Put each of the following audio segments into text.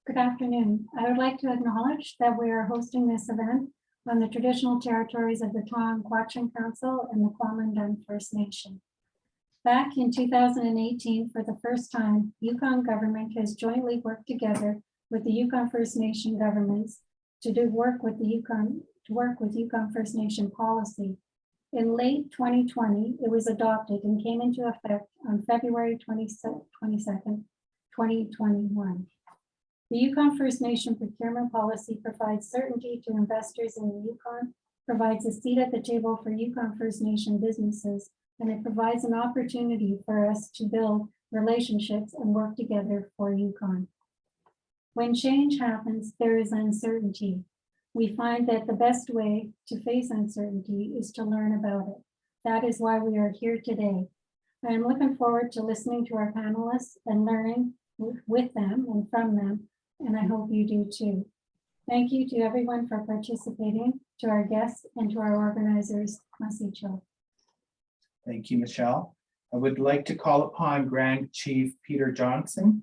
Good afternoon. I would like to acknowledge that we are hosting this event on the traditional territories of the Tonquatching Council and the Kwamandun First Nation. Back in 2018, for the first time, Yukon government has jointly worked together with the Yukon First Nation governments to work with Yukon First Nation policy. In late 2020, it was adopted and came into effect on February 22nd, 2021. The Yukon First Nation procurement policy provides certainty to investors in the Yukon, provides a seat at the table for Yukon First Nation businesses, and it provides an opportunity for us to build relationships and work together for Yukon. When change happens, there is uncertainty. We find that the best way to face uncertainty is to learn about it. That is why we are here today. I am looking forward to listening to our panelists and learning with them and from them, and I hope you do too. Thank you to everyone for participating, to our guests and to our organizers. Masicho. Thank you, Michelle. I would like to call upon Grand Chief Peter Johnston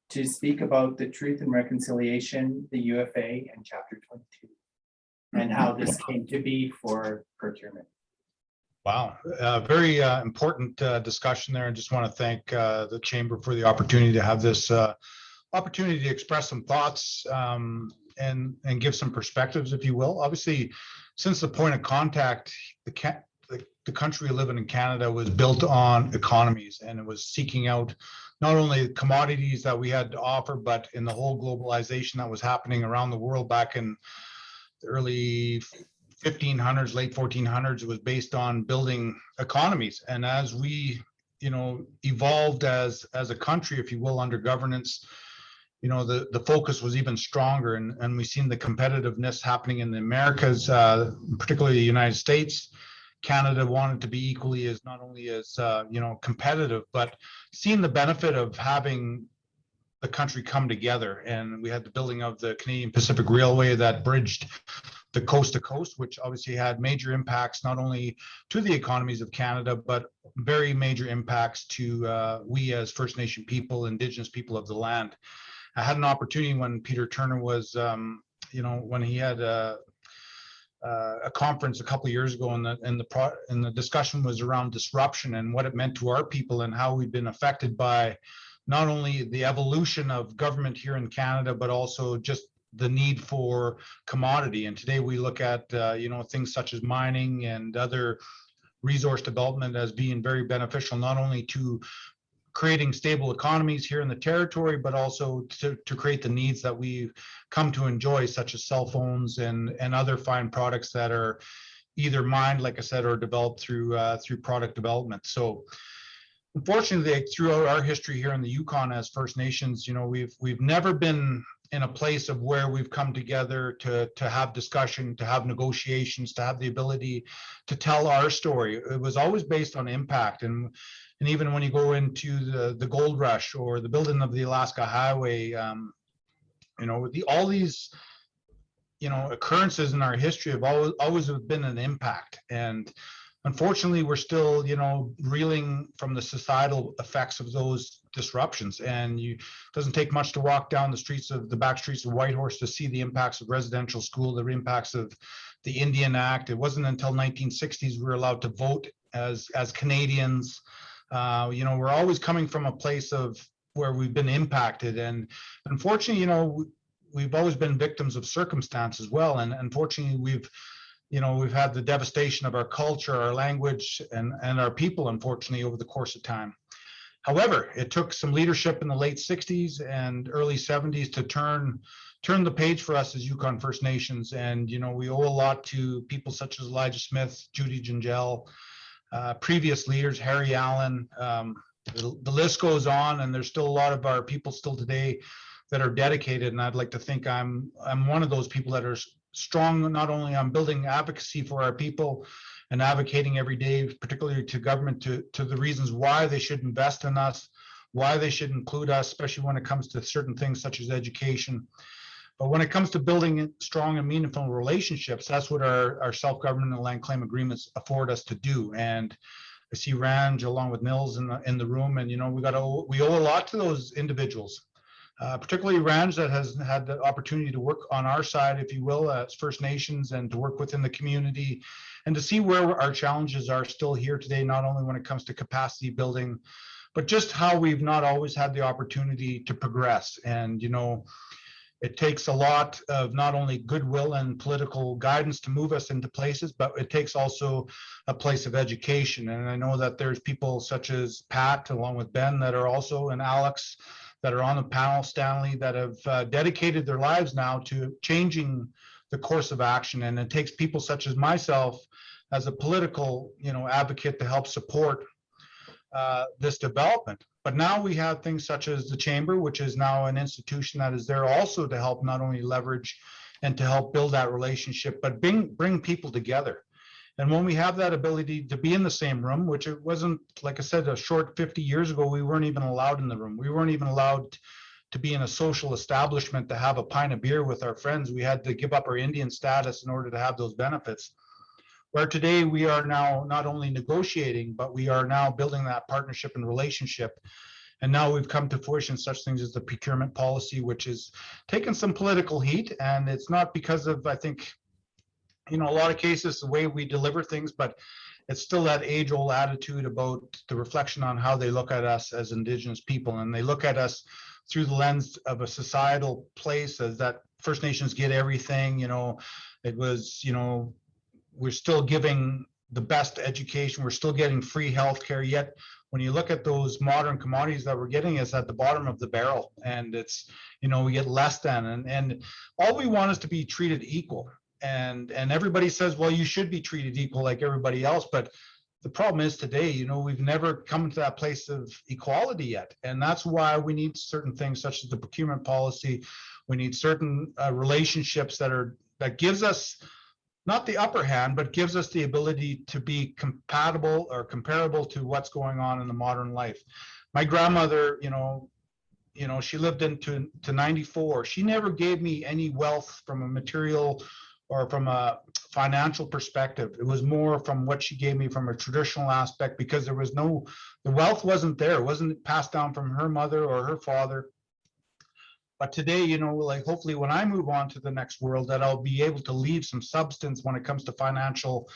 to speak about the Truth and Reconciliation, the UFA, and Chapter 22, and how this came to be for procurement. Wow, very important discussion there. I just want to thank the Chamber for the opportunity to have this opportunity to express some thoughts and give some perspectives, if you will. Obviously, since the point of contact, the country we live in Canada was built on economies, and it was seeking out not only commodities that we had to offer, but in the whole globalization that was happening around the world back in the early 1500s, late 1400s, it was based on building economies. And as we, evolved as a country, if you will, under governance, the focus was even stronger, and we've seen the competitiveness happening in the Americas, particularly the United States. Canada wanted to be equally as not only as competitive, but seeing the benefit of having the country come together. And we had the building of the Canadian Pacific Railway that bridged the coast to coast, which obviously had major impacts not only to the economies of Canada, but very major impacts to we as First Nation people, Indigenous people of the land. I had an opportunity when Peter Turner was, when he had a conference a couple of years ago, and the discussion was around disruption and what it meant to our people and how we've been affected by not only the evolution of government here in Canada, but also just the need for commodity. And today we look at things such as mining and other resource development as being very beneficial, not only to creating stable economies here in the territory, but also to create the needs that we've come to enjoy, such as cell phones and other fine products that are either mined, like I said, or developed through product development. So unfortunately, throughout our history here in the Yukon as First Nations, we've never been in a place of where we've come together to have discussion, to have negotiations, to have the ability to tell our story. It was always based on impact. And even when you go into the gold rush or the building of the Alaska Highway, all these, occurrences in our history have always been an impact. And unfortunately, we're still, reeling from the societal effects of those disruptions. And it doesn't take much to walk down the back streets of Whitehorse to see the impacts of residential school, the impacts of the Indian Act. It wasn't until 1960s we were allowed to vote as Canadians. We're always coming from a place of where we've been impacted, and unfortunately, we've always been victims of circumstance as well. And unfortunately, we've had the devastation of our culture, our language, and our people, unfortunately, over the course of time. However, it took some leadership in the late 60s and early 70s to turn the page for us as Yukon First Nations. And, we owe a lot to people such as Elijah Smith, Judy Gingell, previous leaders, Harry Allen, the list goes on, and there's still a lot of our people still today that are dedicated. And I'd like to think I'm one of those people that are strong, not only on building advocacy for our people and advocating every day, particularly to government, to the reasons why they should invest in us, why they should include us, especially when it comes to certain things such as education. But when it comes to building strong and meaningful relationships, that's what our self-government and land claim agreements afford us to do. And I see Ranj along with Nils in the room, and we owe a lot to those individuals particularly Ranj, that has had the opportunity to work on our side, if you will, as First Nations, and to work within the community and to see where our challenges are still here today, not only when it comes to capacity building, but just how we've not always had the opportunity to progress. And, you know, it takes a lot of not only goodwill and political guidance to move us into places, but it takes also a place of education. And I know that there's people such as Pat, along with Ben, that are also, and Alex, that are on the panel, Stanley, that have dedicated their lives now to changing the course of action. And it takes people such as myself as a political, you know, advocate to help support this development. But now we have things such as the Chamber, which is now an institution that is there also to help not only leverage and to help build that relationship, but bring people together. And when we have that ability to be in the same room, which it wasn't, like I said, a short 50 years ago, we weren't even allowed in the room. We weren't even allowed to be in a social establishment to have a pint of beer with our friends. We had to give up our Indian status in order to have those benefits. Where today we are now not only negotiating, but we are now building that partnership and relationship. And now we've come to fruition such things as the procurement policy, which is taken some political heat. And it's not because of, I think, you know, a lot of cases, the way we deliver things, but it's still that age-old attitude about the reflection on how they look at us as Indigenous people. And they look at us through the lens of a societal place as that First Nations get everything, you know, it was, you know, we're still giving the best education. We're still getting free healthcare. Yet when you look at those modern commodities that we're getting, it's at the bottom of the barrel, and it's, you know, we get less than, and all we want is to be treated equal. And everybody says, well, you should be treated equal like everybody else. But the problem is today, you know, we've never come to that place of equality yet. And that's why we need certain things such as the procurement policy. We need certain relationships that gives us not the upper hand, but gives us the ability to be compatible or comparable to what's going on in the modern life. My grandmother, you know, she lived into 94. She never gave me any wealth from a material or from a financial perspective. It was more from what she gave me from a traditional aspect, because there was the wealth wasn't there. It wasn't passed down from her mother or her father. But today, you know, like hopefully when I move on to the next world, that I'll be able to leave some substance when it comes to financial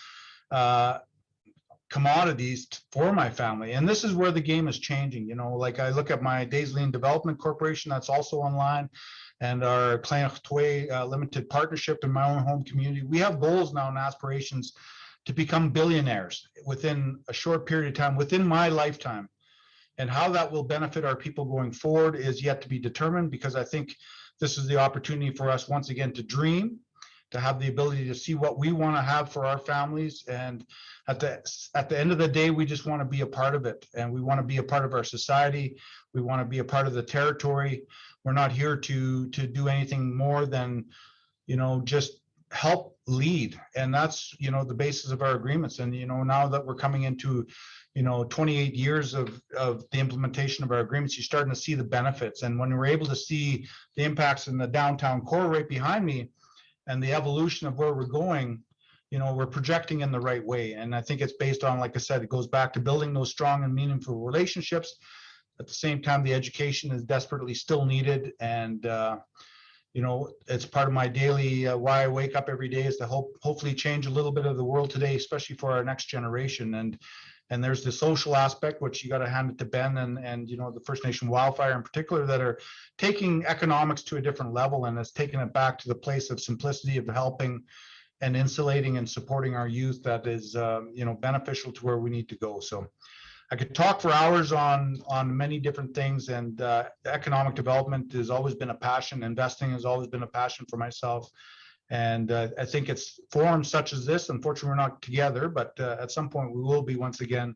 commodities for my family. And this is where the game is changing. You know, like I look at my Daisylean Development Corporation, that's also online, and our Clarke limited partnership in my own home community. We have goals now and aspirations to become billionaires within a short period of time, within my lifetime. And how that will benefit our people going forward is yet to be determined, because I think this is the opportunity for us once again to dream, to have the ability to see what we want to have for our families. And at the end of the day, we just want to be a part of it. And we want to be a part of our society. We want to be a part of the territory. We're not here to do anything more than, you know, just help lead. And that's, you know, the basis of our agreements. And, you know, now that we're coming into, you know, 28 years of the implementation of our agreements, you're starting to see the benefits. And when we're able to see the impacts in the downtown core right behind me and the evolution of where we're going, you know, we're projecting in the right way. And I think it's based on, like I said, it goes back to building those strong and meaningful relationships. At the same time, the education is desperately still needed. And, you know, it's part of my daily, why I wake up every day is to hopefully change a little bit of the world today, especially for our next generation. And there's the social aspect, which you got to hand it to Ben and you know, the First Nation Wildfire in particular, that are taking economics to a different level, and it's taking it back to the place of simplicity of helping and insulating and supporting our youth that is, you know, beneficial to where we need to go. So I could talk for hours on many different things, and economic development has always been a passion. Investing has always been a passion for myself. And I think it's forums such as this, unfortunately, we're not together, but at some point we will be once again,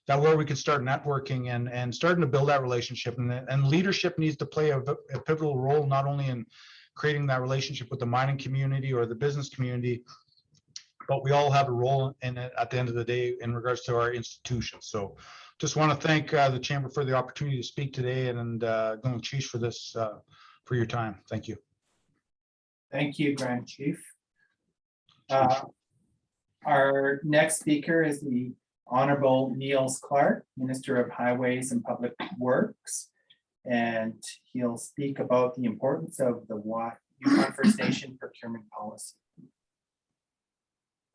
that where we can start networking and starting to build that relationship. And leadership needs to play a pivotal role, not only in creating that relationship with the mining community or the business community, but we all have a role in it at the end of the day in regards to our institutions. So just want to thank the Chamber for the opportunity to speak today, and going Chief for this, for your time. Thank you. Thank you, Grand Chief. Our next speaker is the Honourable Nils Clarke, Minister of Highways and Public Works. and he'll speak about the importance of the Yukon First Nation procurement policy.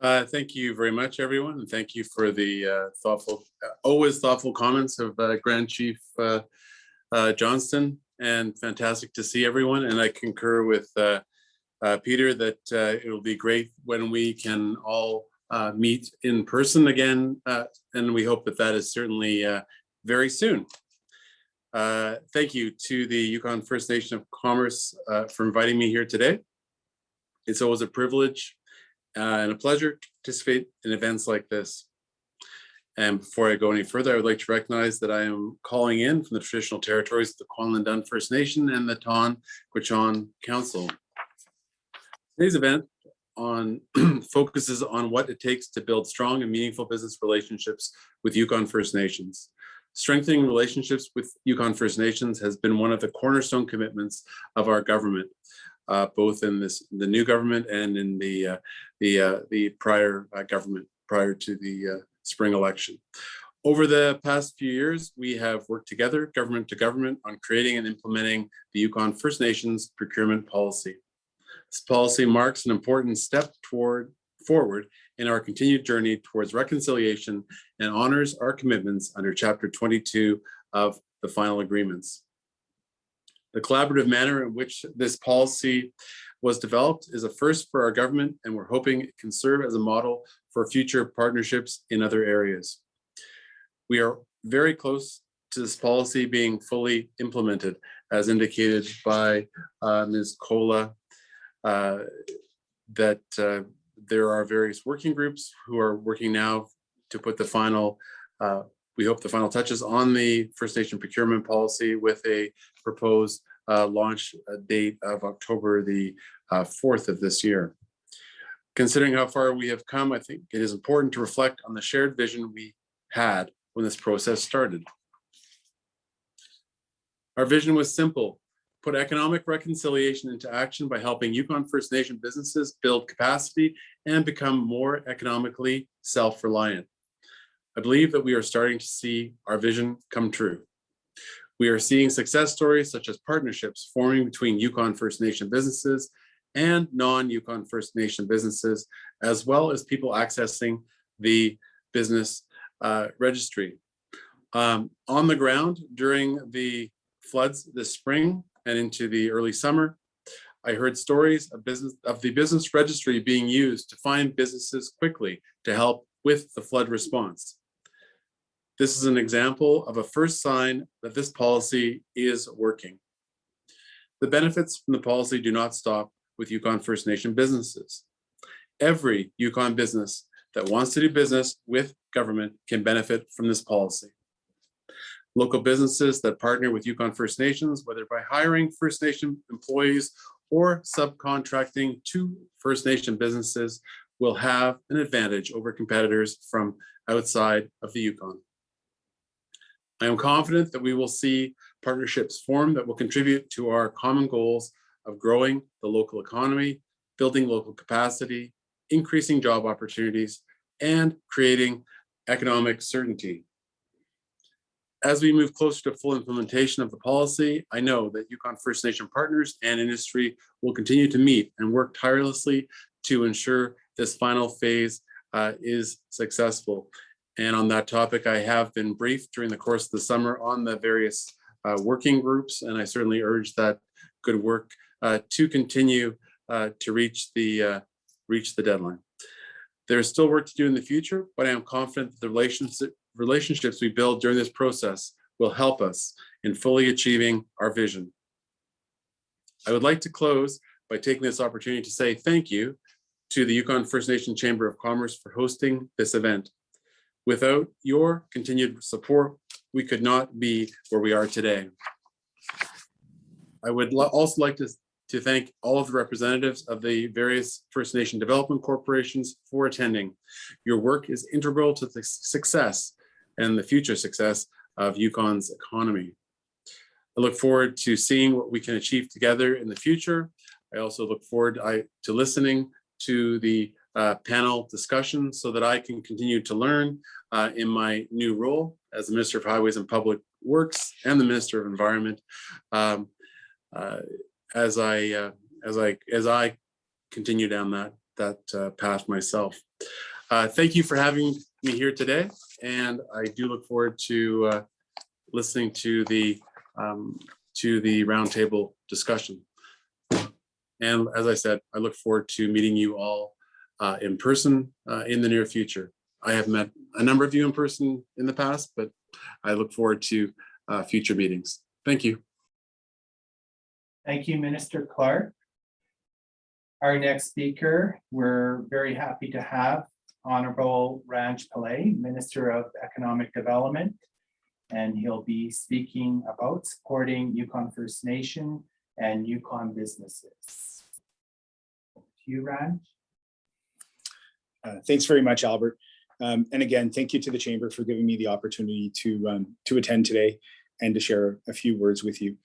Thank you very much, everyone, and thank you for the always thoughtful comments of Grand Chief Johnston, and fantastic to see everyone. And I concur with Peter that it will be great when we can all meet in person again, and we hope that that is certainly very soon. Thank you to the Yukon First Nation of Commerce for inviting me here today. It's always a privilege and a pleasure to participate in events like this. And before I go any further, I would like to recognize that I am calling in from the traditional territories of the Kwanlin First Nation and the Ton Quechan Council. Today's event focuses on what it takes to build strong and meaningful business relationships with Yukon First Nations. Strengthening relationships with Yukon First Nations has been one of the cornerstone commitments of our government, both in the new government and in the prior government prior to the spring election. Over the past few years, we have worked together, government to government, on creating and implementing the Yukon First Nations procurement policy. This policy marks an important step forward in our continued journey towards reconciliation and honors our commitments under Chapter 22 of the final agreements. The collaborative manner in which this policy was developed is a first for our government, and we're hoping it can serve as a model for future partnerships in other areas. We are very close to this policy being fully implemented, as indicated by Ms. Kolla, that there are various working groups who are working now to put the final, we hope the final touches on the First Nation procurement policy, with a proposed launch date of October the 4th of this year. Considering how far we have come, I think it is important to reflect on the shared vision we had when this process started. Our vision was simple: put economic reconciliation into action by helping Yukon First Nation businesses build capacity and become more economically self-reliant. I believe that we are starting to see our vision come true. We are seeing success stories such as partnerships forming between Yukon First Nation businesses and non-Yukon First Nation businesses, as well as people accessing the business registry. On the ground during the floods this spring and into the early summer, I heard stories of the business registry being used to find businesses quickly to help with the flood response. This is an example of a first sign that this policy is working. The benefits from the policy do not stop with Yukon First Nation businesses. Every Yukon business that wants to do business with government can benefit from this policy. Local businesses that partner with Yukon First Nations, whether by hiring First Nation employees or subcontracting to First Nation businesses, will have an advantage over competitors from outside of the Yukon. I am confident that we will see partnerships form that will contribute to our common goals of growing the local economy, building local capacity, increasing job opportunities, and creating economic certainty. As we move closer to full implementation of the policy, I know that Yukon First Nation partners and industry will continue to meet and work tirelessly to ensure this final phase is successful. And on that topic, I have been briefed during the course of the summer on the various working groups, and I certainly urge that good work to continue to reach the deadline. There's still work to do in the future, but I am confident that the relationships we build during this process will help us in fully achieving our vision. I would like to close by taking this opportunity to say thank you to the Yukon First Nation Chamber of Commerce for hosting this event. Without your continued support, we could not be where we are today. I would also like to thank all of the representatives of the various First Nation development corporations for attending. Your work is integral to the success and the future success of Yukon's economy. I look forward to seeing what we can achieve together in the future. I also look forward to listening to the panel discussion so that I can continue to learn in my new role as the Minister of Highways and Public Works and the Minister of Environment as I continue down that path myself. Thank you for having me here today, and I do look forward to listening to the roundtable discussion. And as I said, I look forward to meeting you all in person in the near future. I have met a number of you in person in the past, but I look forward to future meetings. Thank you. Thank you, Minister Clarke. Our next speaker, we're very happy to have Honourable Ranj Pillai, Minister of Economic Development, and he'll be speaking about supporting Yukon First Nation and Yukon businesses. To you, Ranj. Thanks very much, Albert. And again, thank you to the Chamber for giving me the opportunity to attend today and to share a few words with you.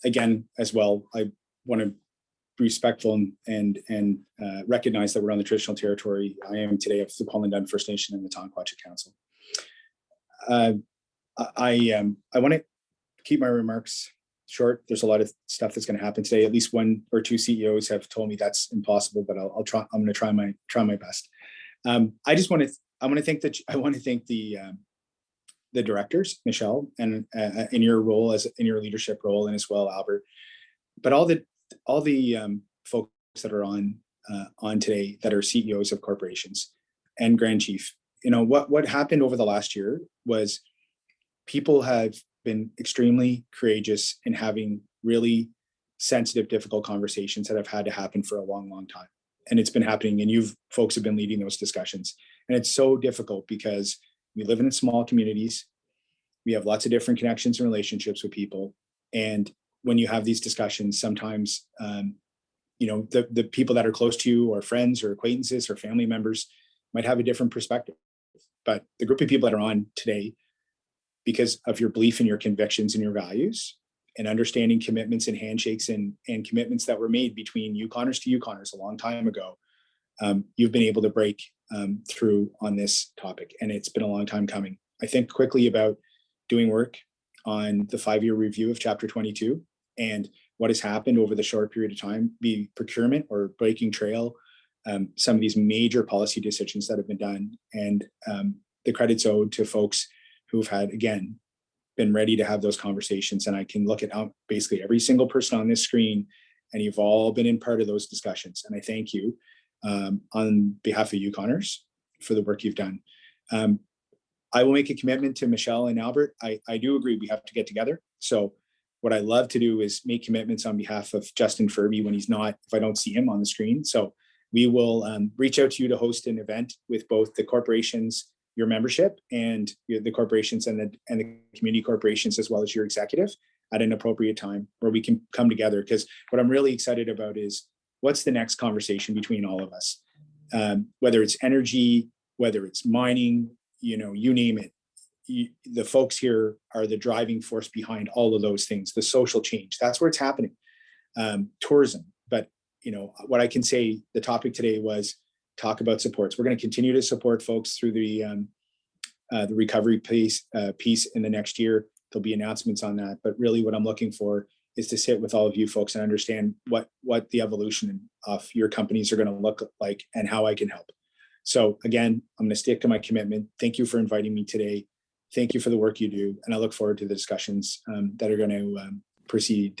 Again, as well, I want to be respectful and recognize that we're on the traditional territory. I am today of the Kwalindun First Nation and the Tonquatchik Council. I want to keep my remarks short. There's a lot of stuff that's going to happen today. At least one or two CEOs have told me that's impossible, but I'll try. I'm going to try my best. I want to thank the directors, Michelle, and in your role in your leadership role, and as well, Albert, but all the folks that are on today that are CEOs of corporations and Grand Chief. You know, what happened over the last year was people have been extremely courageous in having really sensitive, difficult conversations that have had to happen for a long, long time. And it's been happening, and folks have been leading those discussions. And it's so difficult because we live in small communities. We have lots of different connections and relationships with people. And when you have these discussions, sometimes, the people that are close to you or friends or acquaintances or family members might have a different perspective. But the group of people that are on today, because of your belief in your convictions and your values and understanding commitments and handshakes and commitments that were made between Yukoners to Yukoners a long time ago, you've been able to break through on this topic. And it's been a long time coming. I think quickly about doing work on the 5-year review of Chapter 22 and what has happened over the short period of time, be procurement or breaking trail, some of these major policy decisions that have been done, and the credit's owed to folks who've had, again, been ready to have those conversations. And I can look at basically every single person on this screen, and you've all been in part of those discussions. And I thank you on behalf of Yukoners for the work you've done. I will make a commitment to Michelle and Albert. I do agree we have to get together. So what I love to do is make commitments on behalf of Justin Furby when he's not, if I don't see him on the screen. So we will reach out to you to host an event with both the corporations, your membership, and the corporations and the community corporations, as well as your executive, at an appropriate time where we can come together. Because what I'm really excited about is what's the next conversation between all of us, whether it's energy, whether it's mining, you name it. The folks here are the driving force behind all of those things, the social change. That's where it's happening. Tourism. But, what I can say, the topic today was talk about supports. We're going to continue to support folks through the recovery piece in the next year. There'll be announcements on that. But really what I'm looking for is to sit with all of you folks and understand what the evolution of your companies are going to look like and how I can help. So again, I'm going to stick to my commitment. Thank you for inviting me today. Thank you for the work you do. And I look forward to the discussions that are going to precede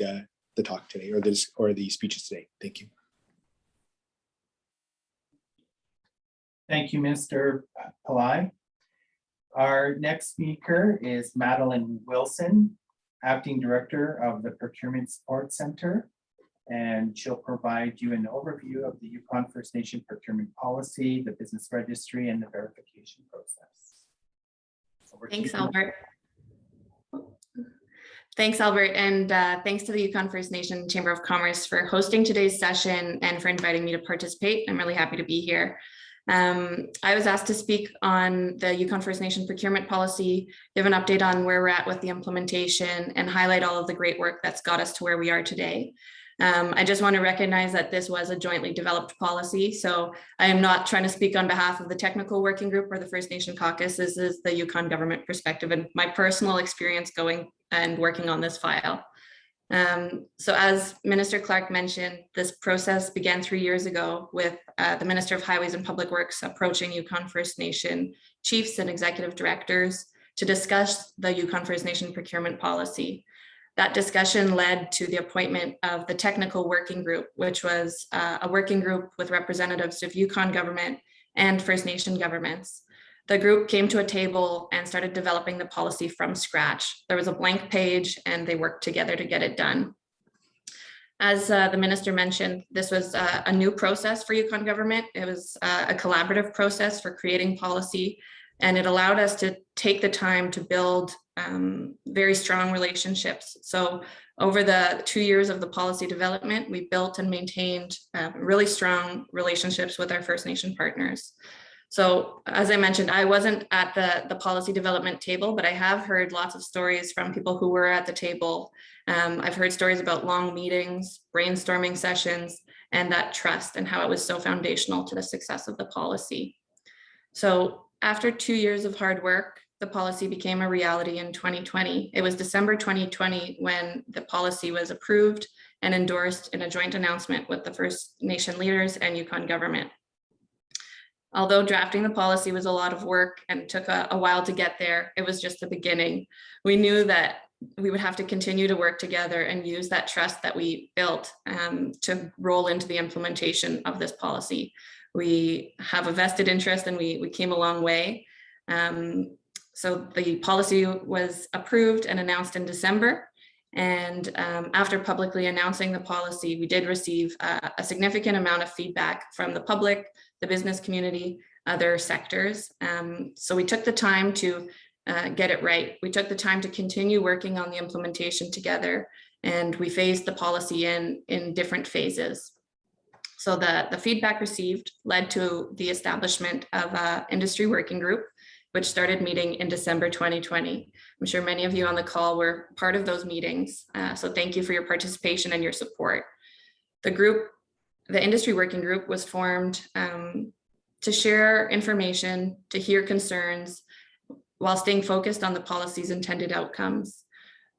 the talk today or the speeches today. Thank you. Thank you, Mr. Pillai. Our next speaker is Madelon Wilson, Acting Director of the Procurement Support Center, and she'll provide you an overview of the Yukon First Nation procurement policy, the business registry, and the verification process. Thanks, Albert. Thanks, Albert, and thanks to the Yukon First Nation Chamber of Commerce for hosting today's session and for inviting me to participate. I'm really happy to be here. I was asked to speak on the Yukon First Nation procurement policy, give an update on where we're at with the implementation, and highlight all of the great work that's got us to where we are today. I just want to recognize that this was a jointly developed policy. So I am not trying to speak on behalf of the technical working group or the First Nation caucus. This is the Yukon government perspective and my personal experience going and working on this file. So as Minister Clarke mentioned, this process began 3 years ago with the Minister of Highways and Public Works approaching Yukon First Nation chiefs and executive directors to discuss the Yukon First Nation procurement policy. That discussion led to the appointment of the technical working group, which was a working group with representatives of Yukon government and First Nation governments. The group came to a table and started developing the policy from scratch. There was a blank page and they worked together to get it done. As the minister mentioned, this was a new process for Yukon government. It was a collaborative process for creating policy, and it allowed us to take the time to build very strong relationships. So over the 2 years of the policy development, we built and maintained really strong relationships with our First Nation partners. So as I mentioned, I wasn't at the policy development table, but I have heard lots of stories from people who were at the table. I've heard stories about long meetings, brainstorming sessions, and that trust and how it was so foundational to the success of the policy. So after 2 years of hard work, the policy became a reality in 2020. It was December 2020 when the policy was approved and endorsed in a joint announcement with the First Nation leaders and Yukon government. Although drafting the policy was a lot of work and took a while to get there, it was just the beginning. We knew that we would have to continue to work together and use that trust that we built to roll into the implementation of this policy. We have a vested interest and we came a long way. So the policy was approved and announced in December. And after publicly announcing the policy, we did receive a significant amount of feedback from the public, the business community, other sectors. So we took the time to get it right. We took the time to continue working on the implementation together, and we phased the policy in different phases. So the feedback received led to the establishment of an industry working group, which started meeting in December 2020. I'm sure many of you on the call were part of those meetings. So thank you for your participation and your support. The industry working group was formed to share information, to hear concerns, while staying focused on the policy's intended outcomes.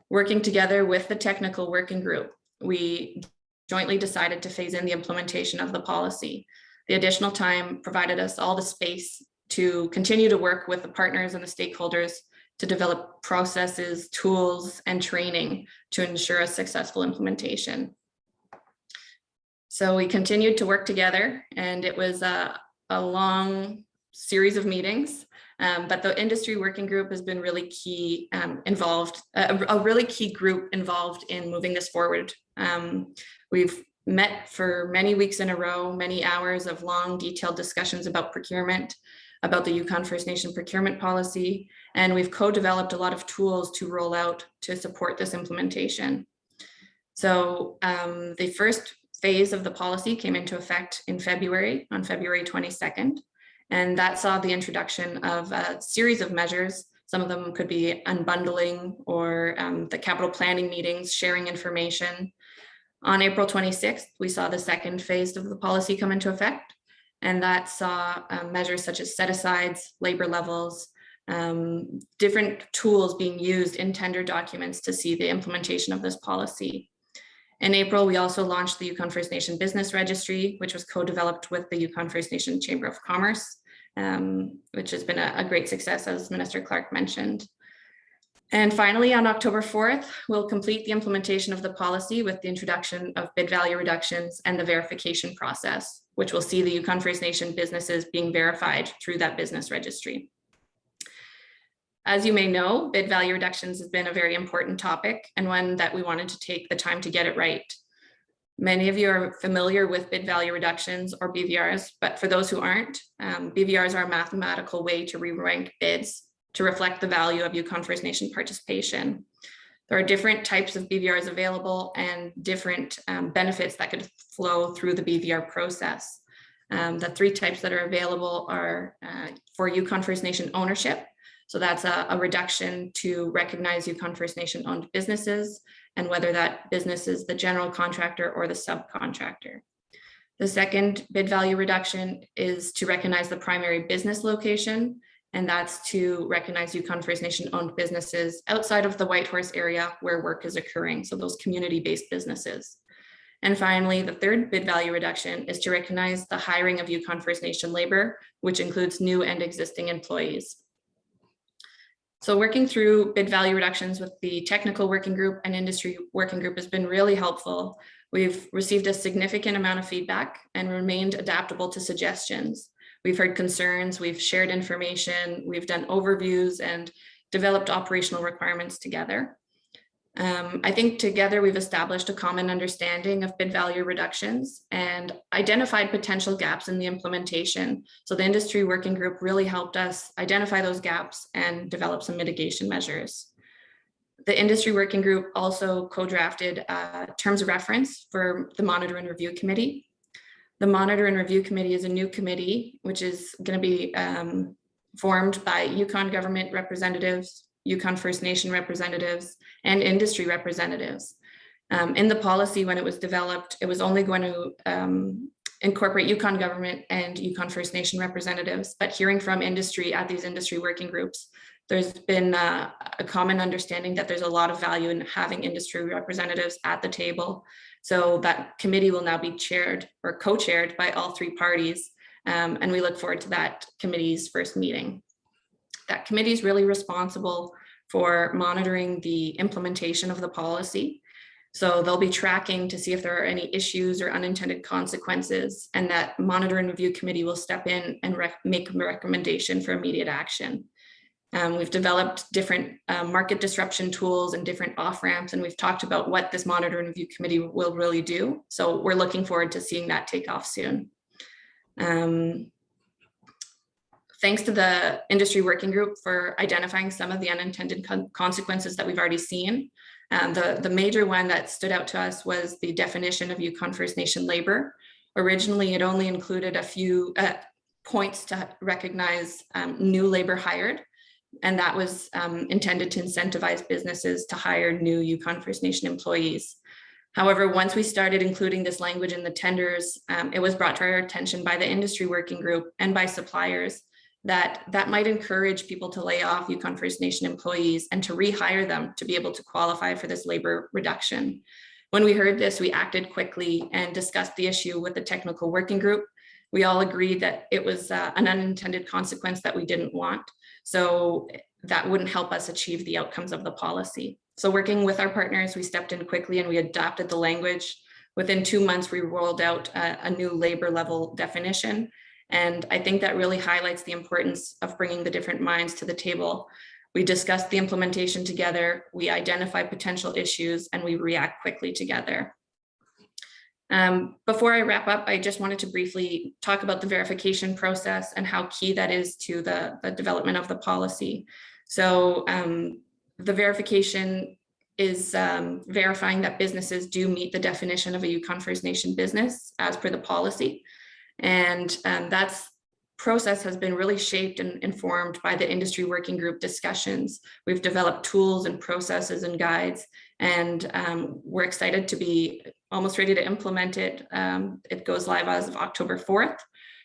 Working together with the technical working group, we jointly decided to phase in the implementation of the policy. The additional time provided us all the space to continue to work with the partners and the stakeholders to develop processes, tools, and training to ensure a successful implementation. So we continued to work together, and it was a long series of meetings, but the industry working group has been really key a really key group involved in moving this forward. We've met for many weeks in a row, many hours of long detailed discussions about procurement, about the Yukon First Nation procurement policy, and we've co-developed a lot of tools to roll out to support this implementation. So the first phase of the policy came into effect in February, on February 22nd, and that saw the introduction of a series of measures. Some of them could be unbundling or the capital planning meetings, sharing information. On April 26th, we saw the second phase of the policy come into effect, and that saw measures such as set-asides, labor levels, different tools being used in tender documents to see the implementation of this policy. In April, we also launched the Yukon First Nation Business Registry, which was co-developed with the Yukon First Nation Chamber of Commerce, which has been a great success, as Minister Clarke mentioned. And finally, on October 4th, we'll complete the implementation of the policy with the introduction of bid value reductions and the verification process, which will see the Yukon First Nation businesses being verified through that business registry. As you may know, bid value reductions has been a very important topic and one that we wanted to take the time to get it right. Many of you are familiar with bid value reductions or BVRs, but for those who aren't, BVRs are a mathematical way to re-rank bids to reflect the value of Yukon First Nation participation. There are different types of BVRs available and different benefits that could flow through the BVR process. The three types that are available are for Yukon First Nation ownership. So that's a reduction to recognize Yukon First Nation owned businesses, and whether that business is the general contractor or the subcontractor. The second bid value reduction is to recognize the primary business location, and that's to recognize Yukon First Nation owned businesses outside of the Whitehorse area where work is occurring, so those community-based businesses. And finally, the third bid value reduction is to recognize the hiring of Yukon First Nation labor, which includes new and existing employees. So working through bid value reductions with the technical working group and industry working group has been really helpful. We've received a significant amount of feedback and remained adaptable to suggestions. We've heard concerns, we've shared information, we've done overviews and developed operational requirements together. I think together we've established a common understanding of bid value reductions and identified potential gaps in the implementation. So the industry working group really helped us identify those gaps and develop some mitigation measures. The industry working group also co-drafted terms of reference for the Monitor and Review Committee. The Monitor and Review Committee is a new committee, which is going to be formed by Yukon government representatives, Yukon First Nation representatives, and industry representatives. In the policy, when it was developed, it was only going to incorporate Yukon government and Yukon First Nation representatives, but hearing from industry at these industry working groups, there's been a common understanding that there's a lot of value in having industry representatives at the table. So that committee will now be chaired or co-chaired by all three parties. And we look forward to that committee's first meeting. That committee is really responsible for monitoring the implementation of the policy. So they'll be tracking to see if there are any issues or unintended consequences, and that Monitor and Review Committee will step in and make a recommendation for immediate action. We've developed different market disruption tools and different off-ramps, and we've talked about what this Monitor and Review Committee will really do. So we're looking forward to seeing that take off soon. Thanks to the industry working group for identifying some of the unintended consequences that we've already seen. The major one that stood out to us was the definition of Yukon First Nation labor. Originally, it only included a few points to recognize new labor hired, and that was intended to incentivize businesses to hire new Yukon First Nation employees. However, once we started including this language in the tenders, it was brought to our attention by the industry working group and by suppliers that might encourage people to lay off Yukon First Nation employees and to rehire them to be able to qualify for this labor reduction. When we heard this, we acted quickly and discussed the issue with the technical working group. We all agreed that it was an unintended consequence that we didn't want. So that wouldn't help us achieve the outcomes of the policy. So working with our partners, we stepped in quickly and we adopted the language. Within 2 months, we rolled out a new labor level definition. And I think that really highlights the importance of bringing the different minds to the table. We discussed the implementation together, we identify potential issues, and we react quickly together. Before I wrap up, I just wanted to briefly talk about the verification process and how key that is to the development of the policy. So the verification is verifying that businesses do meet the definition of a Yukon First Nation business as per the policy. And that process has been really shaped and informed by the industry working group discussions. We've developed tools and processes and guides, and we're excited to be almost ready to implement it. It goes live as of October 4th.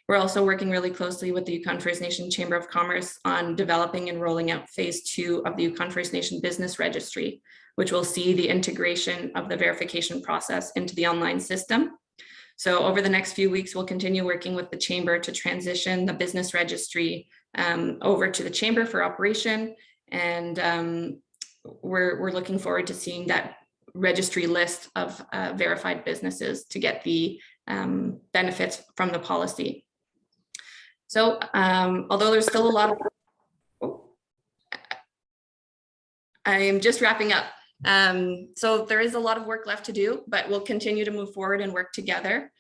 We're also working really closely with the Yukon First Nation Chamber of Commerce on developing and rolling out phase 2 of the Yukon First Nation Business Registry, which will see the integration of the verification process into the online system. So over the next few weeks, we'll continue working with the Chamber to transition the business registry over to the Chamber for operation. And we're looking forward to seeing that registry list of verified businesses to get the benefits from the policy. So although there's still a lot of, I am just wrapping up. So there is a lot of work left to do, but we'll continue to move forward and work together.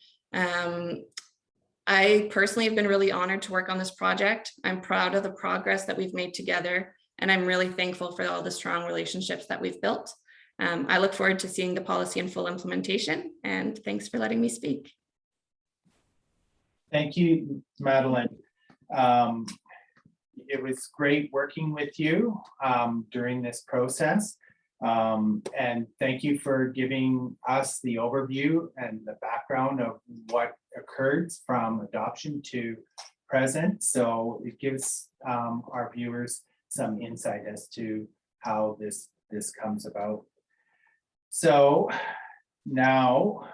I personally have been really honored to work on this project. I'm proud of the progress that we've made together, and I'm really thankful for all the strong relationships that we've built. I look forward to seeing the policy in full implementation, and thanks for letting me speak. Thank you, Madelon. it was great working with you during this process. And thank you for giving us the overview and the background of what occurred from adoption to present. So it gives our viewers some insight as to how this comes about. So now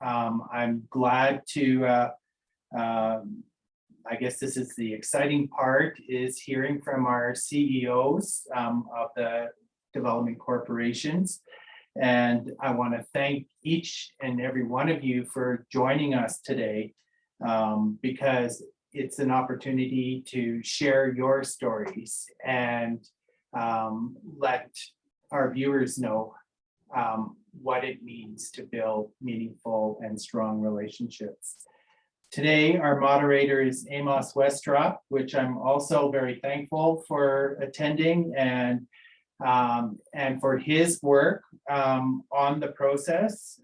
I'm glad to, I guess this is the exciting part, is hearing from our CEOs of the development corporations. And I want to thank each and every one of you for joining us today, because it's an opportunity to share your stories and let our viewers know what it means to build meaningful and strong relationships. Today, our moderator is Amos Westropp, which I'm also very thankful for attending and for his work on the process.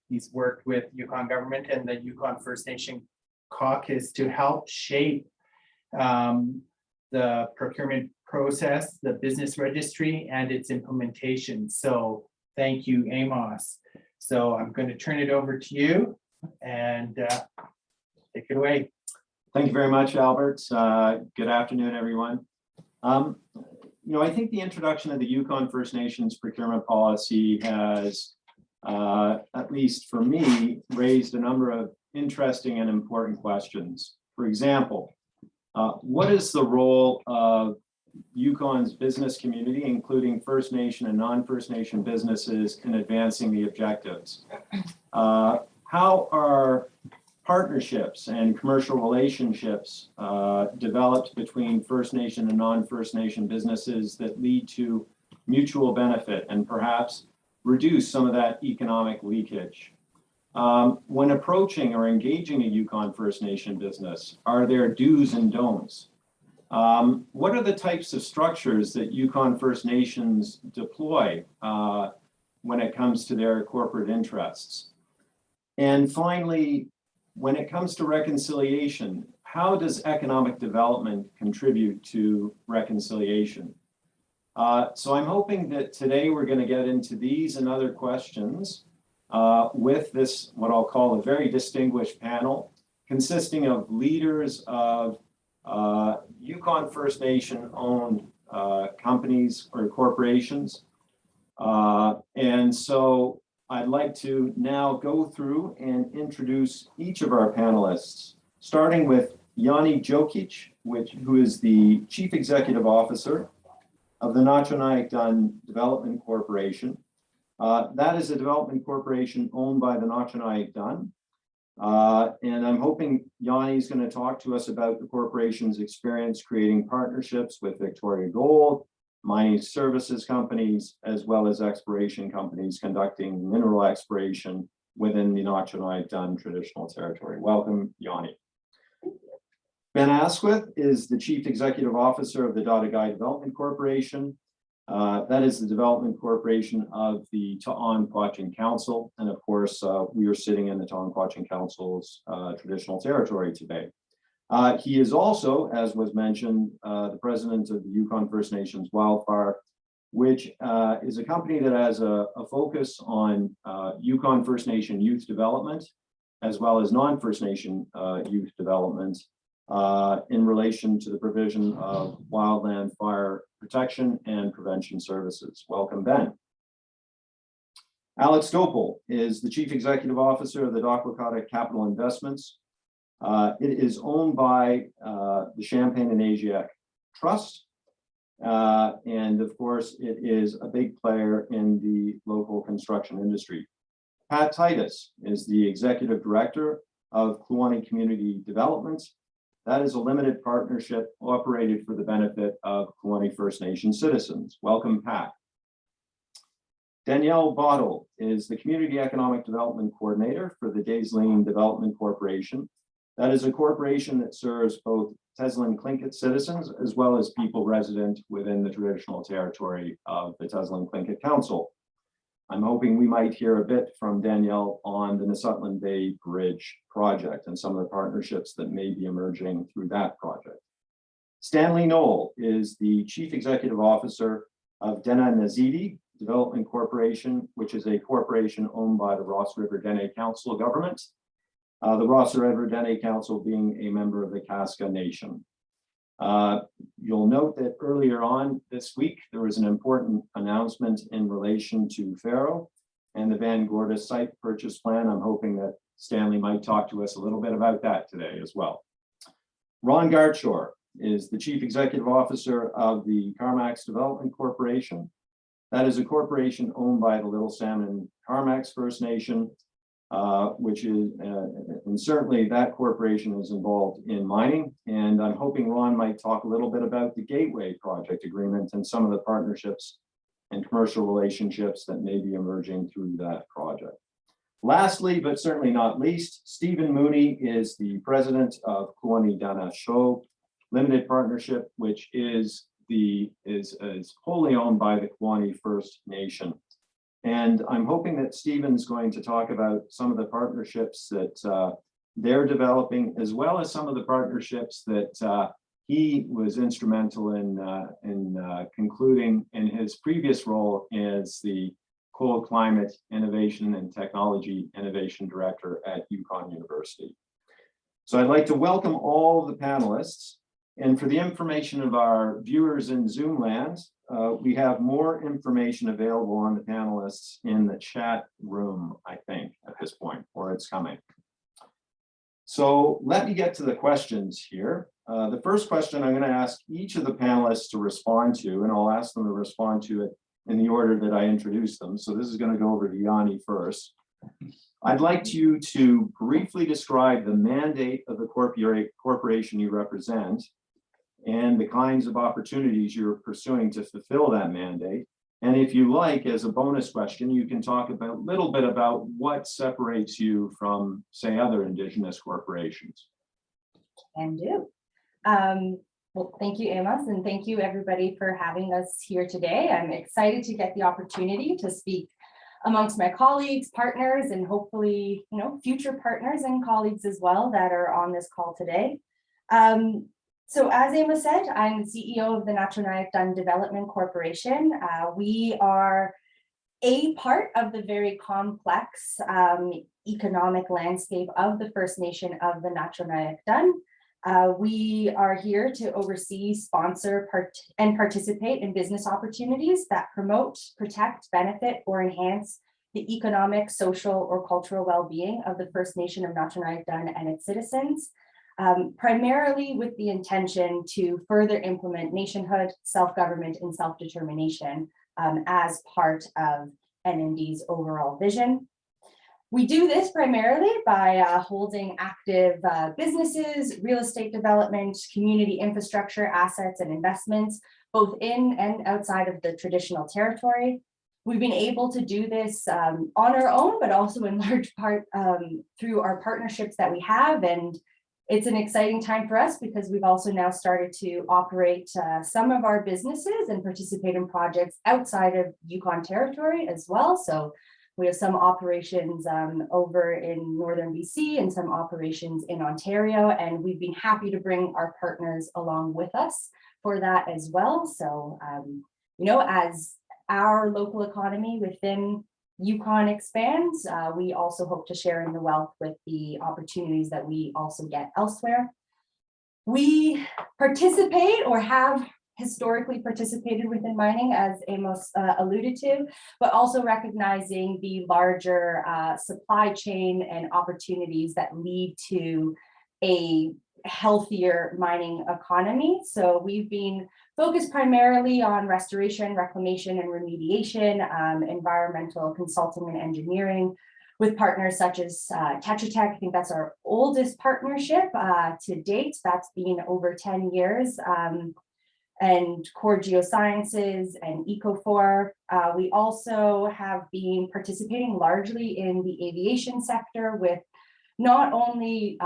He's worked with Yukon government and the Yukon First Nation caucus to help shape the procurement process, the business registry, and its implementation. So thank you, Amos. So I'm going to turn it over to you and take it away. Thank you very much, Albert. Good afternoon, everyone. I think the introduction of the Yukon First Nations procurement policy has, at least for me, raised a number of interesting and important questions. For example, what is the role of Yukon's business community, including First Nation and non-First Nation businesses, in advancing the objectives? How are partnerships and commercial relationships developed between First Nation and non-First Nation businesses that lead to mutual benefit and perhaps reduce some of that economic leakage? When approaching or engaging a Yukon First Nation business, are there do's and don'ts? What are the types of structures that Yukon First Nations deploy when it comes to their corporate interests? And finally, when it comes to reconciliation, how does economic development contribute to reconciliation? So I'm hoping that today we're going to get into these and other questions with this, what I'll call a very distinguished panel, consisting of leaders of Yukon First Nation owned companies or corporations. And so I'd like to now go through and introduce each of our panelists, starting with Jani Djokic, who is the Chief Executive Officer of the Notchonayakdun Development Corporation. That is a development corporation owned by the Notchonayakdun. And I'm hoping Jani is going to talk to us about the corporation's experience creating partnerships with Victoria Gold, mining services companies, as well as exploration companies conducting mineral exploration within the Notchonayakdun traditional territory. Welcome, Jani. Ben Asquith is the Chief Executive Officer of the Dadagai Development Corporation. That is the development corporation of the Ta'an-Quachin Council. And of course, we are sitting in the Ta'an-Quachin Council's traditional territory today. He is also, as was mentioned, the president of the Yukon First Nations Wildfire, which is a company that has a focus on Yukon First Nation youth development, as well as non-First Nation youth development in relation to the provision of wildland fire protection and prevention services. Welcome, Ben. Alex Doepel is the Chief Executive Officer of the Doepel Capital Investments. It is owned by the Champagne and Asiatic Trust. And of course, it is a big player in the local construction industry. Pat Titus is the Executive Director of Kluane Community Development. That is a limited partnership operated for the benefit of Kluane First Nation citizens. Welcome, Pat. Danielle Bottle is the Community Economic Development Coordinator for the Daysleen Development Corporation. That is a corporation that serves both Teslin Tlingit citizens as well as people resident within the traditional territory of the Teslin Tlingit Council. I'm hoping we might hear a bit from Danielle on the Nesutlan Bay Bridge project and some of the partnerships that may be emerging through that project. Stanley Noel is the Chief Executive Officer of DNDDC Development Corporation, which is a corporation owned by the Ross River Dene Council of Government. The Ross River Dene Council being a member of the Kaska Nation. You'll note that earlier on this week, there was an important announcement in relation to Faro and the Van Gorda site purchase plan. I'm hoping that Stanley might talk to us a little bit about that today as well. Ron Gartshore is the Chief Executive Officer of the Carmax Development Corporation. That is a corporation owned by the Little Salmon Carmax First Nation, which is, and certainly that corporation is involved in mining. And I'm hoping Ron might talk a little bit about the Gateway Project Agreement and some of the partnerships and commercial relationships that may be emerging through that project. Lastly, but certainly not least, Stephen Mooney is the president of Kuani Dana Show Limited Partnership, which is wholly owned by the Kuani First Nation. And I'm hoping that Stephen's going to talk about some of the partnerships that they're developing, as well as some of the partnerships that he was instrumental in concluding in his previous role as the Coal Climate Innovation and Technology Innovation Director at Yukon University. So I'd like to welcome all of the panelists. And for the information of our viewers in Zoom land, we have more information available on the panelists in the chat room, I think, at this point, or it's coming. So let me get to the questions here. The first question I'm going to ask each of the panelists to respond to, and I'll ask them to respond to it in the order that I introduce them. So this is going to go over to Jani first. I'd like you to briefly describe the mandate of the corporation you represent and the kinds of opportunities you're pursuing to fulfill that mandate. And if you like, as a bonus question, you can talk about a little bit about what separates you from, say, other Indigenous corporations. Can do. Well, thank you, Amos, and thank you everybody for having us here today. I'm excited to get the opportunity to speak amongst my colleagues, partners, and hopefully, future partners and colleagues as well that are on this call today. So as Amos said, I'm the CEO of the Natural Dun Development Corporation. We are a part of the very complex economic landscape of the First Nation of the Natural Dun. We are here to oversee, sponsor, and participate in business opportunities that promote, protect, benefit, or enhance the economic, social, or cultural well-being of the First Nation of Natural Dun and its citizens. Primarily with the intention to further implement nationhood, self-government, and self-determination as part of NND's overall vision. We do this primarily by holding active businesses, real estate development, community infrastructure, assets, and investments, both in and outside of the traditional territory. We've been able to do this on our own, but also in large part through our partnerships that we have. And it's an exciting time for us because we've also now started to operate some of our businesses and participate in projects outside of Yukon territory as well. So we have some operations over in Northern BC and some operations in Ontario, and we've been happy to bring our partners along with us for that as well. So, as our local economy within Yukon expands, we also hope to share in the wealth with the opportunities that we also get elsewhere. We participate or have historically participated within mining, as Amos alluded to, but also recognizing the larger supply chain and opportunities that lead to a healthier mining economy. So we've been focused primarily on restoration, reclamation, and remediation, environmental consulting and engineering with partners such as Tetra Tech. I think that's our oldest partnership to date. That's been over 10 years. And Core Geosciences and Ecofor. We also have been participating largely in the aviation sector with not only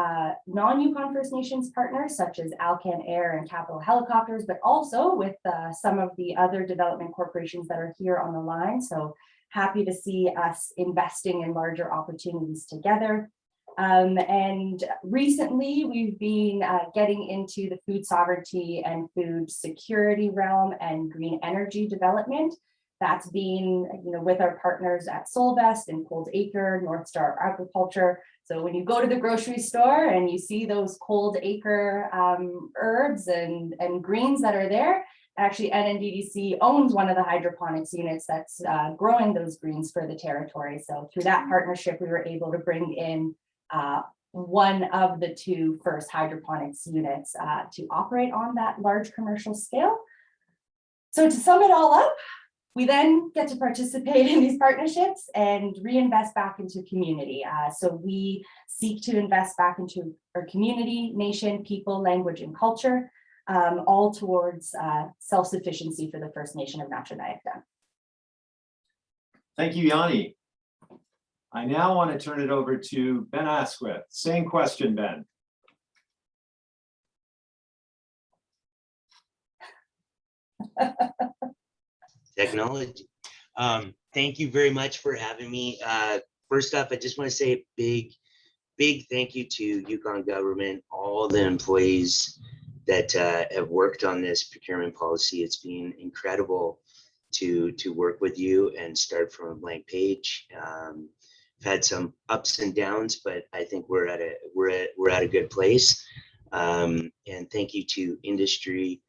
non-Yukon First Nations partners such as Alcan Air and Capital Helicopters, but also with some of the other development corporations that are here on the line. So happy to see us investing in larger opportunities together. And recently we've been getting into the food sovereignty and food security realm and green energy development. That's been, with our partners at Solvest and Cold Acre, North Star Agriculture. So when you go to the grocery store and you see those Cold Acre herbs and greens that are there, actually NNDDC owns one of the hydroponics units that's growing those greens for the territory. So through that partnership, we were able to bring in one of the two first hydroponics units to operate on that large commercial scale. So to sum it all up, we then get to participate in these partnerships and reinvest back into community. So we seek to invest back into our community, nation, people, language, and culture, all towards self-sufficiency for the First Nation of Natchez-Nayakdun. Thank you, Jani. I now want to turn it over to Ben Asquith. Same question, Ben. Technology. Thank you very much for having me. First up, I just want to say a big thank you to Yukon government, all the employees that have worked on this procurement policy. It's been incredible to work with you and start from a blank page. We've had some ups and downs, but I think we're at a good place. And thank you to industry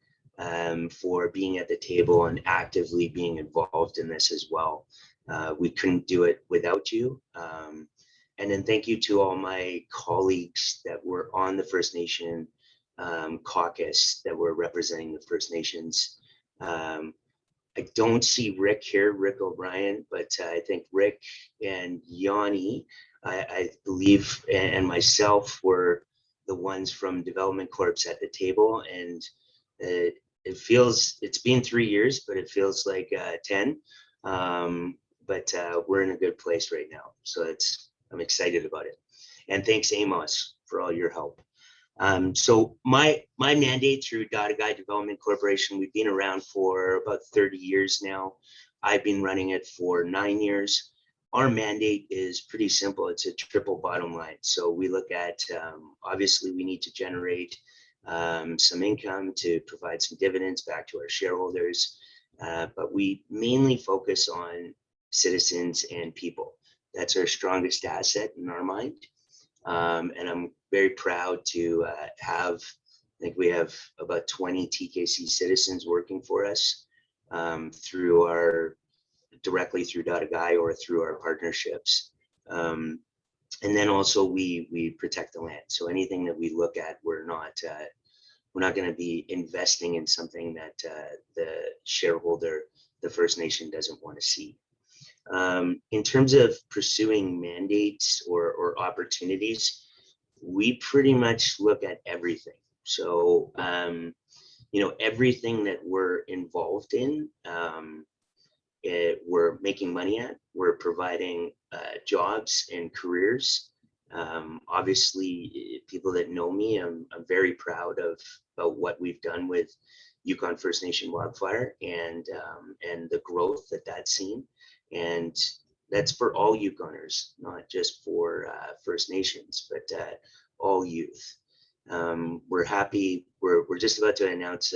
for being at the table and actively being involved in this as well. We couldn't do it without you. And then thank you to all my colleagues that were on the First Nation caucus that were representing the First Nations. I don't see Rick here, Rick O'Brien, but I think Rick and Jani, I believe, and myself were the ones from Development Corps at the table. And it's been 3 years, but it feels like 10. But we're in a good place right now. So I'm excited about it. And thanks, Amos, for all your help. So my mandate through Dotagai Development Corporation, we've been around for about 30 years now. I've been running it for 9 years. Our mandate is pretty simple. It's a triple bottom line. So we look at, obviously we need to generate some income to provide some dividends back to our shareholders. But we mainly focus on citizens and people. That's our strongest asset in our mind. And I'm very proud to I think we have about 20 TKC citizens working for us directly through Dotagai or through our partnerships. And then also we protect the land. So anything that we look at, we're not going to be investing in something that the shareholder, the First Nation, doesn't want to see. In terms of pursuing mandates or opportunities, we pretty much look at everything. So, everything that we're involved in, we're making money at, we're providing jobs and careers. Obviously, people that know me, I'm very proud about what we've done with Yukon First Nation Wildfire and the growth that's seen. And that's for all Yukoners, not just for First Nations, but all youth. We're happy. We're just about to announce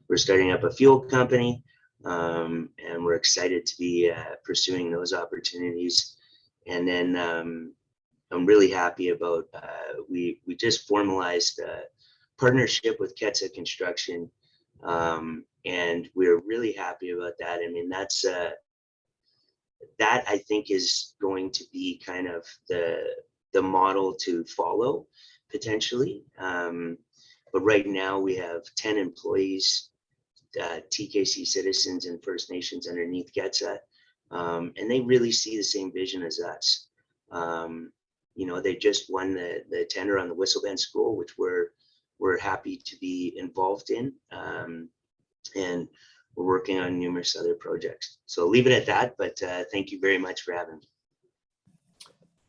we're starting up a fuel company, and we're excited to be pursuing those opportunities. And then I'm really happy about we just formalized a partnership with Ketsa Construction, and we're really happy about that. I mean, that I think is going to be kind of the model to follow potentially. But right now we have 10 employees, TKC citizens and First Nations underneath Ketsa, and they really see the same vision as us. They just won the tender on the Whistlebend School, which we're happy to be involved in. And we're working on numerous other projects. So I'll leave it at that, but thank you very much for having me.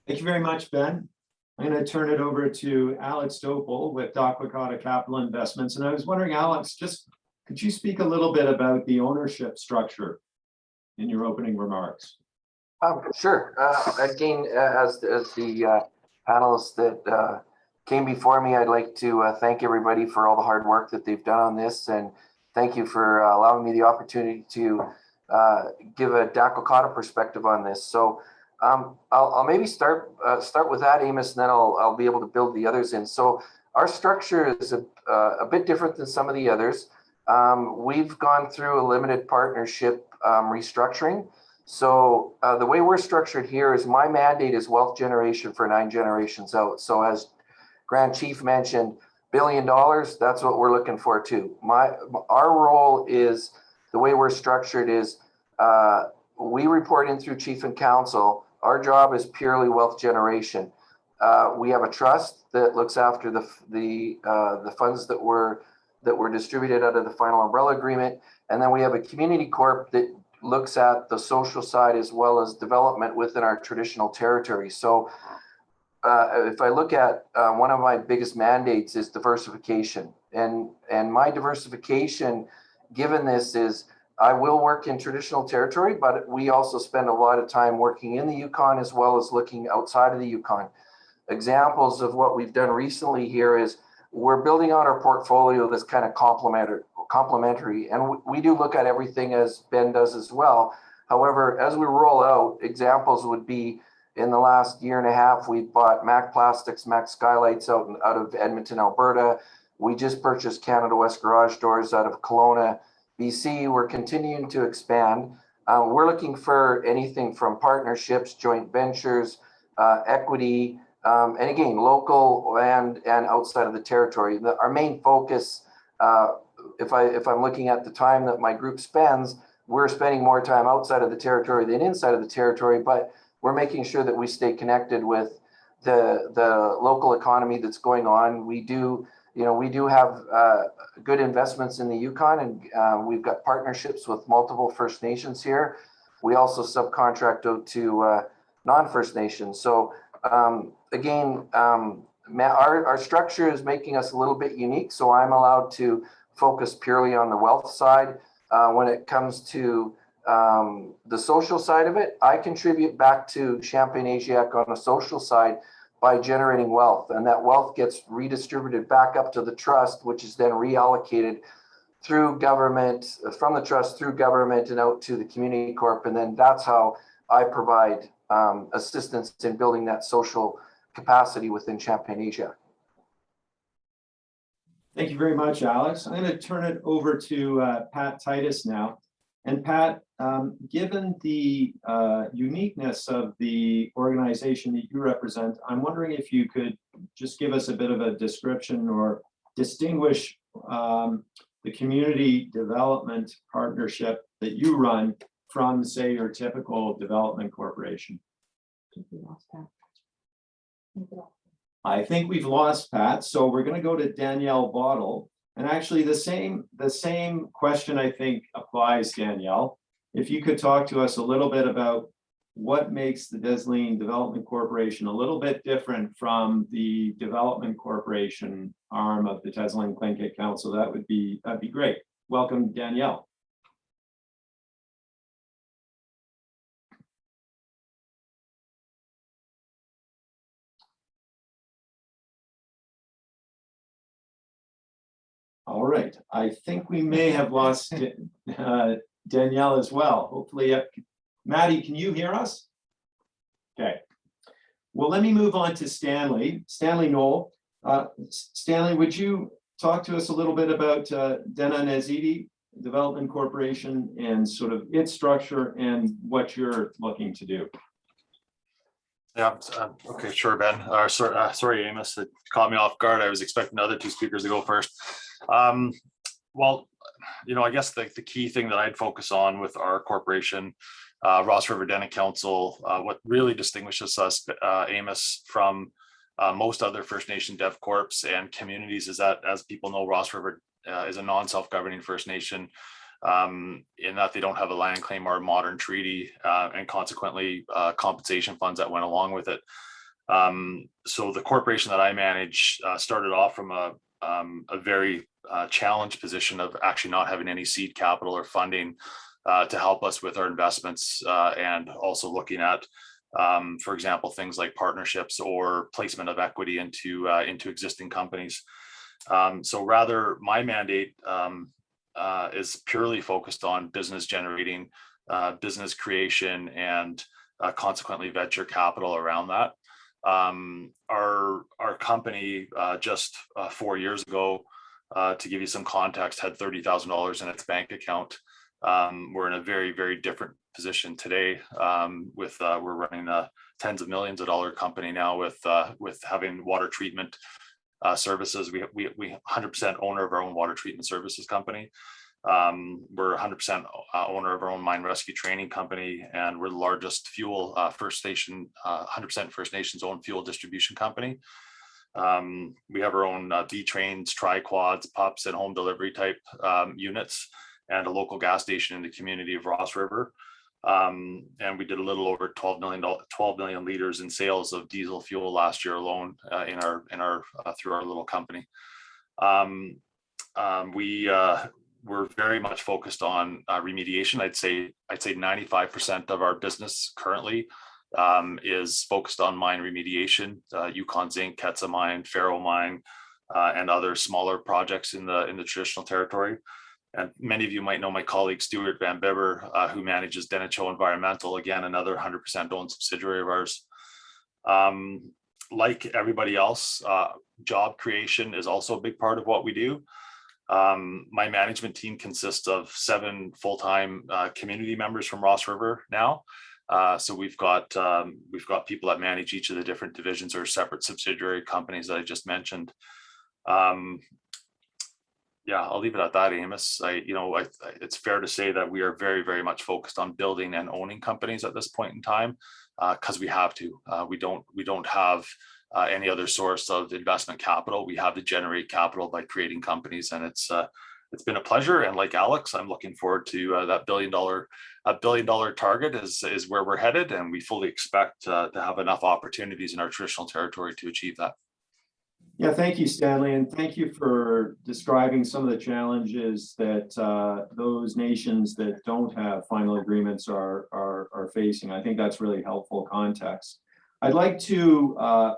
Thank you very much, Ben. I'm going to turn it over to Alex Doepel with Dokwakota Capital Investments. And I was wondering, Alex, could you speak a little bit about the ownership structure in your opening remarks? Sure. Again, as the panelists that came before me. I'd like to thank everybody for all the hard work that they've done on this, and thank you for allowing me the opportunity to give a DACO Kotta perspective on this. So I'll maybe start with that, Amos, and then I'll be able to build the others in. So our structure is a bit different than some of the others. We've gone through a limited partnership restructuring. So the way we're structured here is my mandate is wealth generation for 9 generations out. So as Grand Chief mentioned, $1 billion, that's what we're looking for too. Our role is, the way we're structured is, we report in through Chief and Council. Our job is purely wealth generation. We have a trust that looks after the funds that were distributed out of the final umbrella agreement, and then we have a community corp that looks at the social side as well as development within our traditional territory. So if I look at one of my biggest mandates is diversification, and my diversification given this is I will work in traditional territory, but we also spend a lot of time working in the Yukon as well as looking outside of the Yukon. Examples of what we've done recently here is we're building on our portfolio that's kind of complementary, and we do look at everything as Ben does as well. However, as we roll out, examples would be in the last year and a half, we bought Mac Plastics, Mac Skylights out of Edmonton, Alberta. We just purchased Canada West Garage Doors out of Kelowna, BC. We're continuing to expand. We're looking for anything from partnerships, joint ventures, equity, and again, local and outside of the territory. Our main focus, if I'm looking at the time that my group spends, we're spending more time outside of the territory than inside of the territory, but we're making sure that we stay connected with the local economy that's going on. We do have good investments in the Yukon, and we've got partnerships with multiple First Nations here. We also subcontract out to non-First Nations. So again, our structure is making us a little bit unique. So I'm allowed to focus purely on the wealth side. When it comes to the social side of it, I contribute back to Champagne-Asiac on the social side by generating wealth, and that wealth gets redistributed back up to the trust, which is then reallocated through government, from the trust through government and out to the community corp, and then that's how I provide assistance in building that social capacity within Champagne-Asiac. Thank you very much, Alex. I'm going to turn it over to Pat Titus now. And Pat, given the uniqueness of the organization that you represent, I'm wondering if you could just give us a bit of a description or distinguish the community development partnership that you run from, say, your typical development corporation. I think we've lost Pat, so we're going to go to Danielle Bottle. And actually the same question I think applies, Danielle. If you could talk to us a little bit about what makes the Des Moines Development Corporation a little bit different from the Development Corporation arm of the Des Moines Tlingit Council, that'd be great. Welcome, Danielle. All right, I think we may have lost Danielle as well. Hopefully, Maddie, can you hear us? Okay. Well, let me move on to Stanley. Stanley Noel. Stanley, would you talk to us a little bit about DNDDC Development Corporation and sort of its structure and what you're looking to do? Yeah, okay, sure, Ben. Sorry, Amos, it caught me off guard. I was expecting the other two speakers to go first. Well, I guess the key thing that I'd focus on with our corporation, Ross River Dennet Council, what really distinguishes us, Amos, from most other First Nation Dev Corps and communities is that, as people know, Ross River is a non-self-governing First Nation, in that they don't have a land claim or a modern treaty, and consequently compensation funds that went along with it. So the corporation that I manage started off from a very challenged position of actually not having any seed capital or funding to help us with our investments, and also looking at For example, things like partnerships or placement of equity into existing companies. So rather, my mandate is purely focused on business generating, business creation, and consequently venture capital around that. Our company just 4 years ago, to give you some context, had $30,000 in its bank account. We're in a very, very different position today. We're running a tens of millions of dollar company now with having water treatment services. We 100% owner of our own water treatment services company. We're 100% owner of our own mine rescue training company, and we're the largest fuel 100% First Nations owned fuel distribution company. We have our own B-trains, tri-quads, pups, and home delivery type units, and a local gas station in the community of Ross River. And we did a little over 12 million liters in sales of diesel fuel last year alone through our little company. We're very much focused on remediation. I'd say 95% of our business currently is focused on mine remediation, Yukon Zinc, Ketsa Mine, Faro Mine, and other smaller projects in the traditional territory. And many of you might know my colleague Stuart Van Bibber, who manages Denicho Environmental, again, another 100% owned subsidiary of ours. Like everybody else, job creation is also a big part of what we do. My management team consists of 7 full-time community members from Ross River now. So we've got people that manage each of the different divisions or separate subsidiary companies that I just mentioned. Yeah, I'll leave it at that, Amos. It's fair to say that we are very, very much focused on building and owning companies at this point in time, because we have to. We don't have any other source of investment capital. We have to generate capital by creating companies, and it's been a pleasure. And like Alex, I'm looking forward to that $1 billion target is where we're headed, and we fully expect to have enough opportunities in our traditional territory to achieve that. Yeah, thank you, Stanley, and thank you for describing some of the challenges that those nations that don't have final agreements are facing. I think that's really helpful context. I'd like to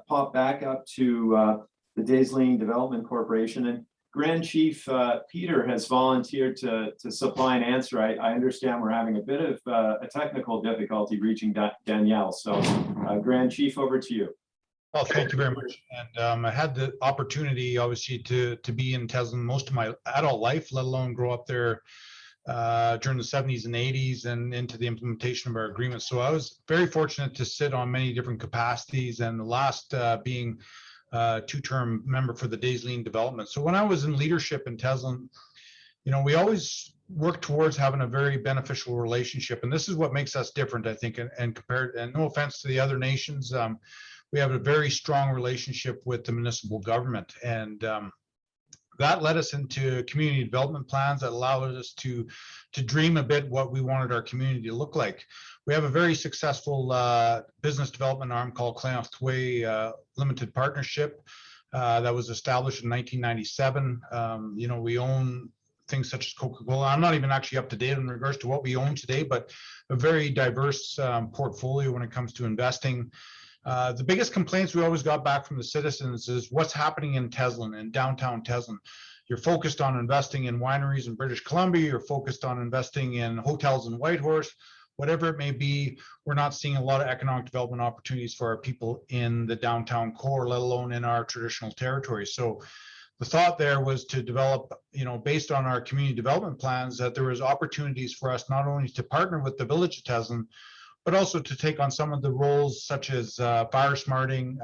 pop back up to the Daysling Development Corporation, and Grand Chief Peter has volunteered to supply an answer. I understand we're having a bit of a technical difficulty reaching Danielle, so Grand Chief, over to you. Well, thank you very much. And I had the opportunity, obviously, to be in Teslin most of my adult life, let alone grow up there during the 70s and 80s and into the implementation of our agreement. So I was very fortunate to sit on many different capacities, and the last being two-term member for the Daysling Development. So when I was in leadership in Teslin, we always work towards having a very beneficial relationship. And this is what makes us different, I think, and compared, and no offense to the other nations, we have a very strong relationship with the municipal government, and that led us into community development plans that allowed us to dream a bit what we wanted our community to look like. We have a very successful business development arm called Clarke Limited Partnership that was established in 1997. We own things such as Coca-Cola. I'm not even actually up to date in regards to what we own today, but a very diverse portfolio when it comes to investing. The biggest complaints we always got back from the citizens is what's happening in Teslin, in downtown Teslin. You're focused on investing in wineries in British Columbia, you're focused on investing in hotels in Whitehorse, whatever it may be. We're not seeing a lot of economic development opportunities for our people in the downtown core, let alone in our traditional territory. So the thought there was to develop, based on our community development plans, that there was opportunities for us not only to partner with the village of Teslin, but also to take on some of the roles such as fire smarting.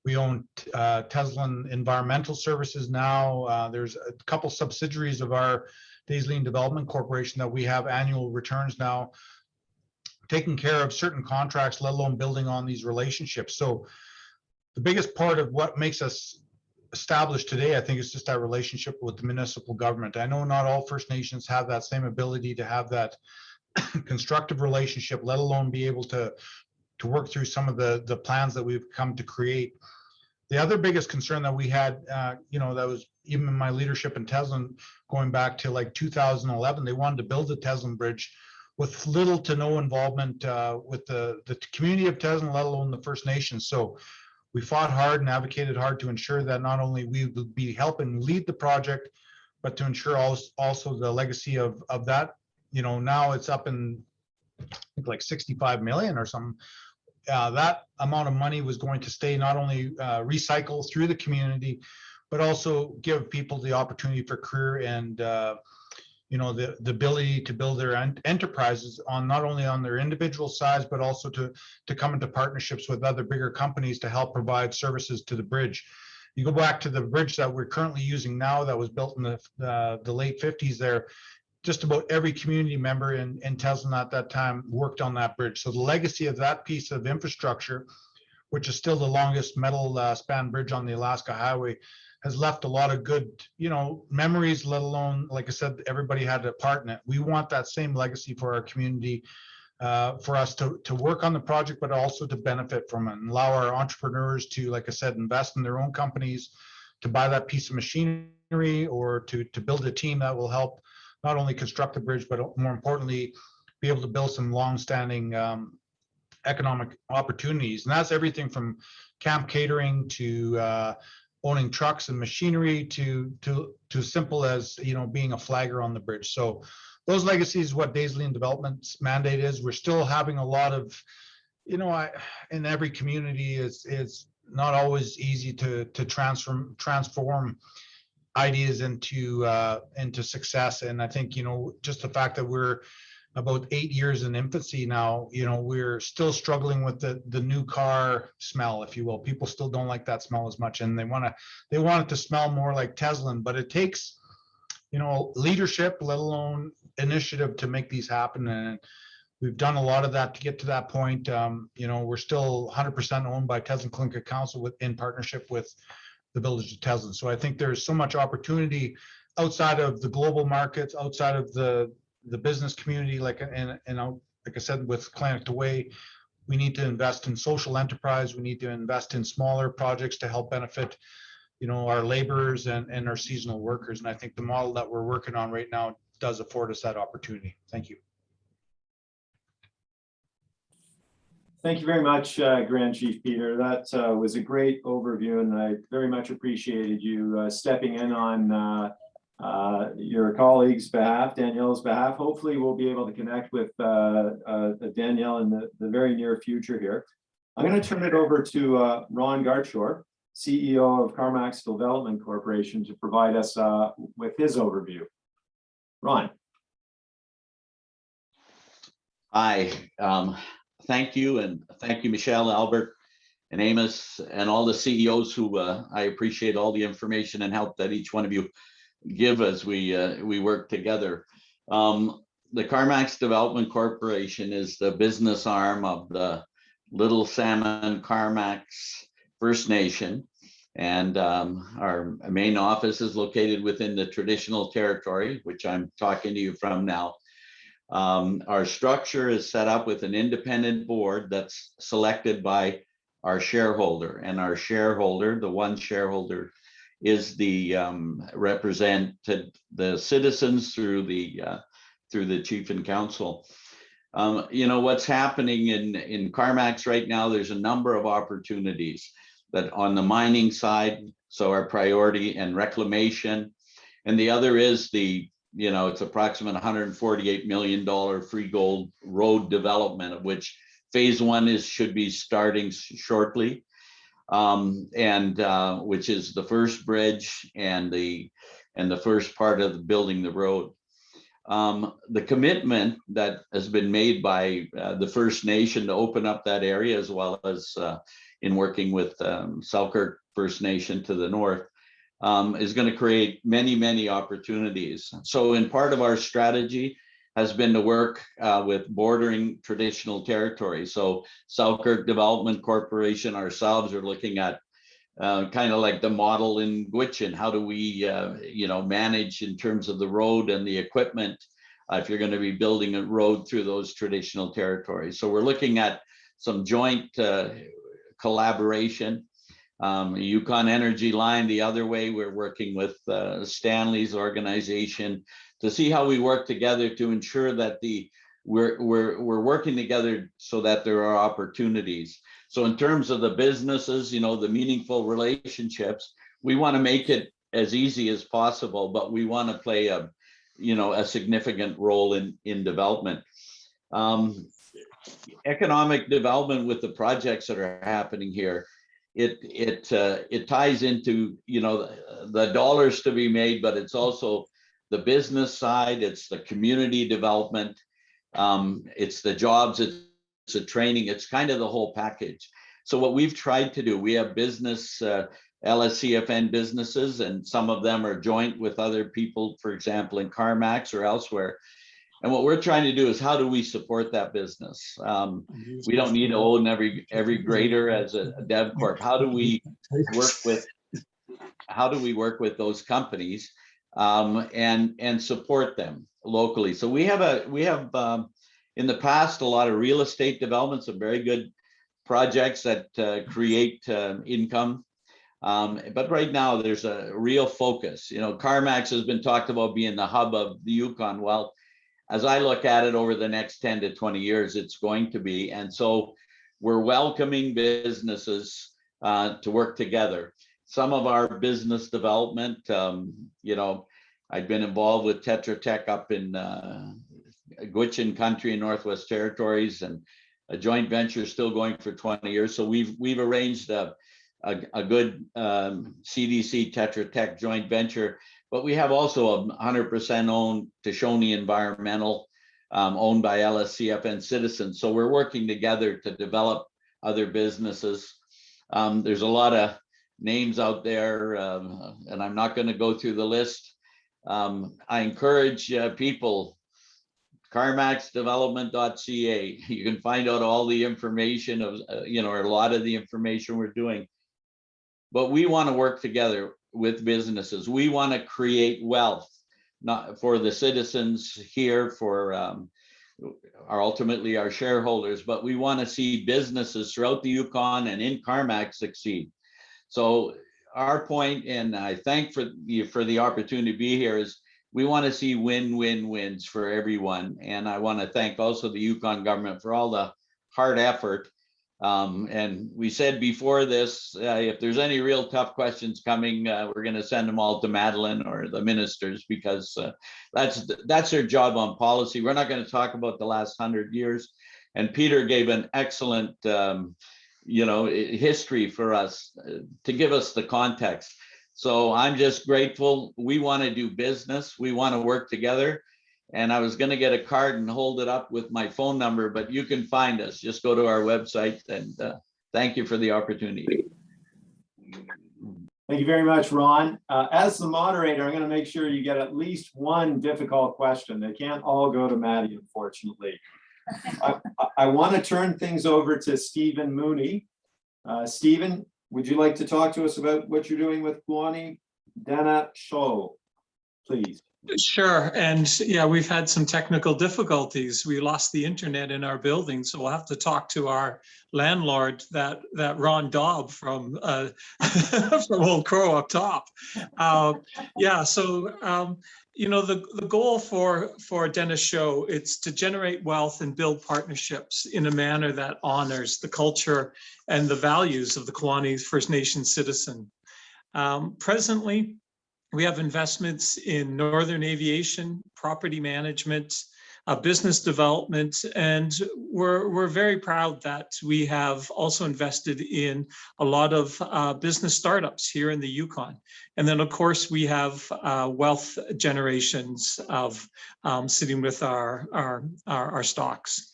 We own Teslin Environmental Services now. There's a couple subsidiaries of our Daysling Development Corporation that we have annual returns now, taking care of certain contracts, let alone building on these relationships. So the biggest part of what makes us established today, I think, is just our relationship with the municipal government. I know not all First Nations have that same ability to have that constructive relationship, let alone be able to work through some of the plans that we've come to create. The other biggest concern that we had, that was even in my leadership in Teslin, going back to like 2011, they wanted to build the Teslin Bridge, with little to no involvement with the community of Teslin, let alone the First Nations. So we fought hard and advocated hard to ensure that not only we would be helping lead the project, but to ensure also the legacy of that. Now it's up in, I think, like 65 million or something. That amount of money was going to stay, not only recycle through the community, but also give people the opportunity for career and the ability to build their enterprises on not only on their individual sides, but also to come into partnerships with other bigger companies to help provide services to the bridge. You go back to the bridge that we're currently using now that was built in the late 50s there. Just about every community member in Teslin at that time worked on that bridge. So the legacy of that piece of infrastructure, which is still the longest metal span bridge on the Alaska Highway, has left a lot of good, memories, let alone, like I said, everybody had a part in it. We want that same legacy for our community, for us to work on the project, but also to benefit from it and allow our entrepreneurs to, like I said, invest in their own companies, to buy that piece of machinery, or to build a team that will help not only construct the bridge, but more importantly, be able to build some long-standing economic opportunities. And that's everything from camp catering to owning trucks and machinery to simple as, being a flagger on the bridge. So those legacies, what Daisley and Development's mandate is. We're still having a lot of, in every community, it's not always easy to transform ideas into success. And I think, just the fact that we're about 8 years in infancy now, we're still struggling with the new car smell, if you will. People still don't like that smell as much, and they want it to smell more like Teslin, but it takes, leadership, let alone initiative, to make these happen. And we've done a lot of that to get to that point. We're still 100% owned by Teslin Clinker Council in partnership with the village of Teslin. So I think there's so much opportunity outside of the global markets, outside of the business community, like I said, with Clarke Way, we need to invest in social enterprise. We need to invest in smaller projects to help benefit, our laborers and our seasonal workers. And I think the model that we're working on right now does afford us that opportunity. Thank you. Thank you very much, Grand Chief Peter. That was a great overview, and I very much appreciated you stepping in on your colleague's behalf, Danielle's behalf. Hopefully we'll be able to connect with Danielle in the very near future here. I'm going to turn it over to Ron Gartshore, CEO of CarMax Development Corporation, to provide us with his overview. Ron. Hi, thank you, and thank you, Michelle, Albert, and Amos, and all the CEOs who I appreciate all the information and help that each one of you give as we work together. The CarMax Development Corporation is the business arm of the Little Salmon CarMax First Nation, and our main office is located within the traditional territory, which I'm talking to you from now. Our structure is set up with an independent board that's selected by our shareholder, and our shareholder, the one shareholder, is the represented the citizens through the chief and council. What's happening in CarMax right now, there's a number of opportunities that on the mining side, so our priority and reclamation, and the other is it's approximate $148 million free gold road development, of which phase one should be starting shortly, and which is the first bridge and the first part of building the road. The commitment that has been made by the First Nation to open up that area, as well as in working with Selkirk First Nation to the north, is going to create many opportunities. So in part of our strategy has been to work with bordering traditional territory. So Selkirk Development Corporation, ourselves, are looking at kind of like the model in Gwich'in. How do we manage in terms of the road and the equipment if you're going to be building a road through those traditional territories? So we're looking at some joint collaboration. Yukon Energy Line, the other way, we're working with Stanley's organization to see how we work together to ensure that the we're working together so that there are opportunities. So in terms of the businesses, you know, the meaningful relationships, we want to make it as easy as possible, but we want to play a, you know, a significant role in development. Economic development with the projects that are happening here, it ties into, you know, the dollars to be made, but it's also the business side, it's the community development, it's the jobs, it's the training, it's kind of the whole package. So what we've tried to do, we have business, LSCFN businesses, and some of them are joint with other people, for example, in CarMax or elsewhere. And what we're trying to do is, how do we support that business? We don't need to own every grader as a dev corp. How do we work with those companies and support them locally? So we have in the past a lot of real estate developments, some very good projects that create income. But right now there's a real focus. You know, CarMax has been talked about being the hub of the Yukon. Well, as I look at it over the next 10 to 20 years, it's going to be. And so we're welcoming businesses to work together. Some of our business development, you know, I've been involved with Tetra Tech up in Gwich'in country in Northwest Territories, and a joint venture still going for 20 years. So we've arranged a good CDC Tetra Tech joint venture, but we have also a 100% owned Shoshone Environmental, owned by LSCFN citizens. So we're working together to develop other businesses. There's a lot of names out there, and I'm not going to go through the list. I encourage people, carmaxdevelopment.ca. You can find out all the information of, you know, or a lot of the information we're doing. But we want to work together with businesses. We want to create wealth, not for the citizens here, for ultimately our shareholders, but we want to see businesses throughout the Yukon and in CarMax succeed. So our point, and I thank you for the opportunity to be here, is we want to see win-win-wins for everyone. And I want to thank also the Yukon government for all the hard effort. And we said before this, if there's any real tough questions coming, we're going to send them all to Madelon or the ministers, because that's their job on policy. We're not going to talk about the last 100 years. And Peter gave an excellent, you know, history for us to give us the context. So I'm just grateful. We want to do business. We want to work together. And I was going to get a card and hold it up with my phone number, but you can find us. Just go to our website, and thank you for the opportunity. Thank you very much, Ron. As the moderator, I'm going to make sure you get at least one difficult question. They can't all go to Maddie, unfortunately. I want to turn things over to Stephen Mooney. Stephen, would you like to talk to us about what you're doing with Guani Dana Show, please? Sure. And yeah, we've had some technical difficulties. We lost the internet in our building, so we'll have to talk to our landlord, that Ron Daub from from Old Crow up top. Yeah, so you know, the goal for Dennis Show, it's to generate wealth and build partnerships in a manner that honors the culture and the values of the Koala First Nation citizen. Presently, we have investments in northern aviation, property management, business development, and we're very proud that we have also invested in a lot of business startups here in the Yukon. And then, of course, we have wealth generations of sitting with our stocks.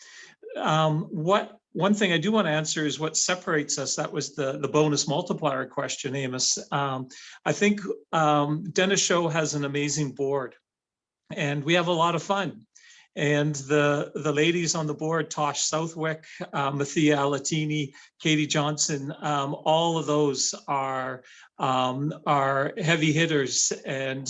One thing I do want to answer is what separates us. That was the bonus multiplier question, Amos. I think Dennis Show has an amazing board, and we have a lot of fun. And the ladies on the board, Tosh Southwick, Mathia Alatini, Katie Johnson, all of those are heavy hitters, and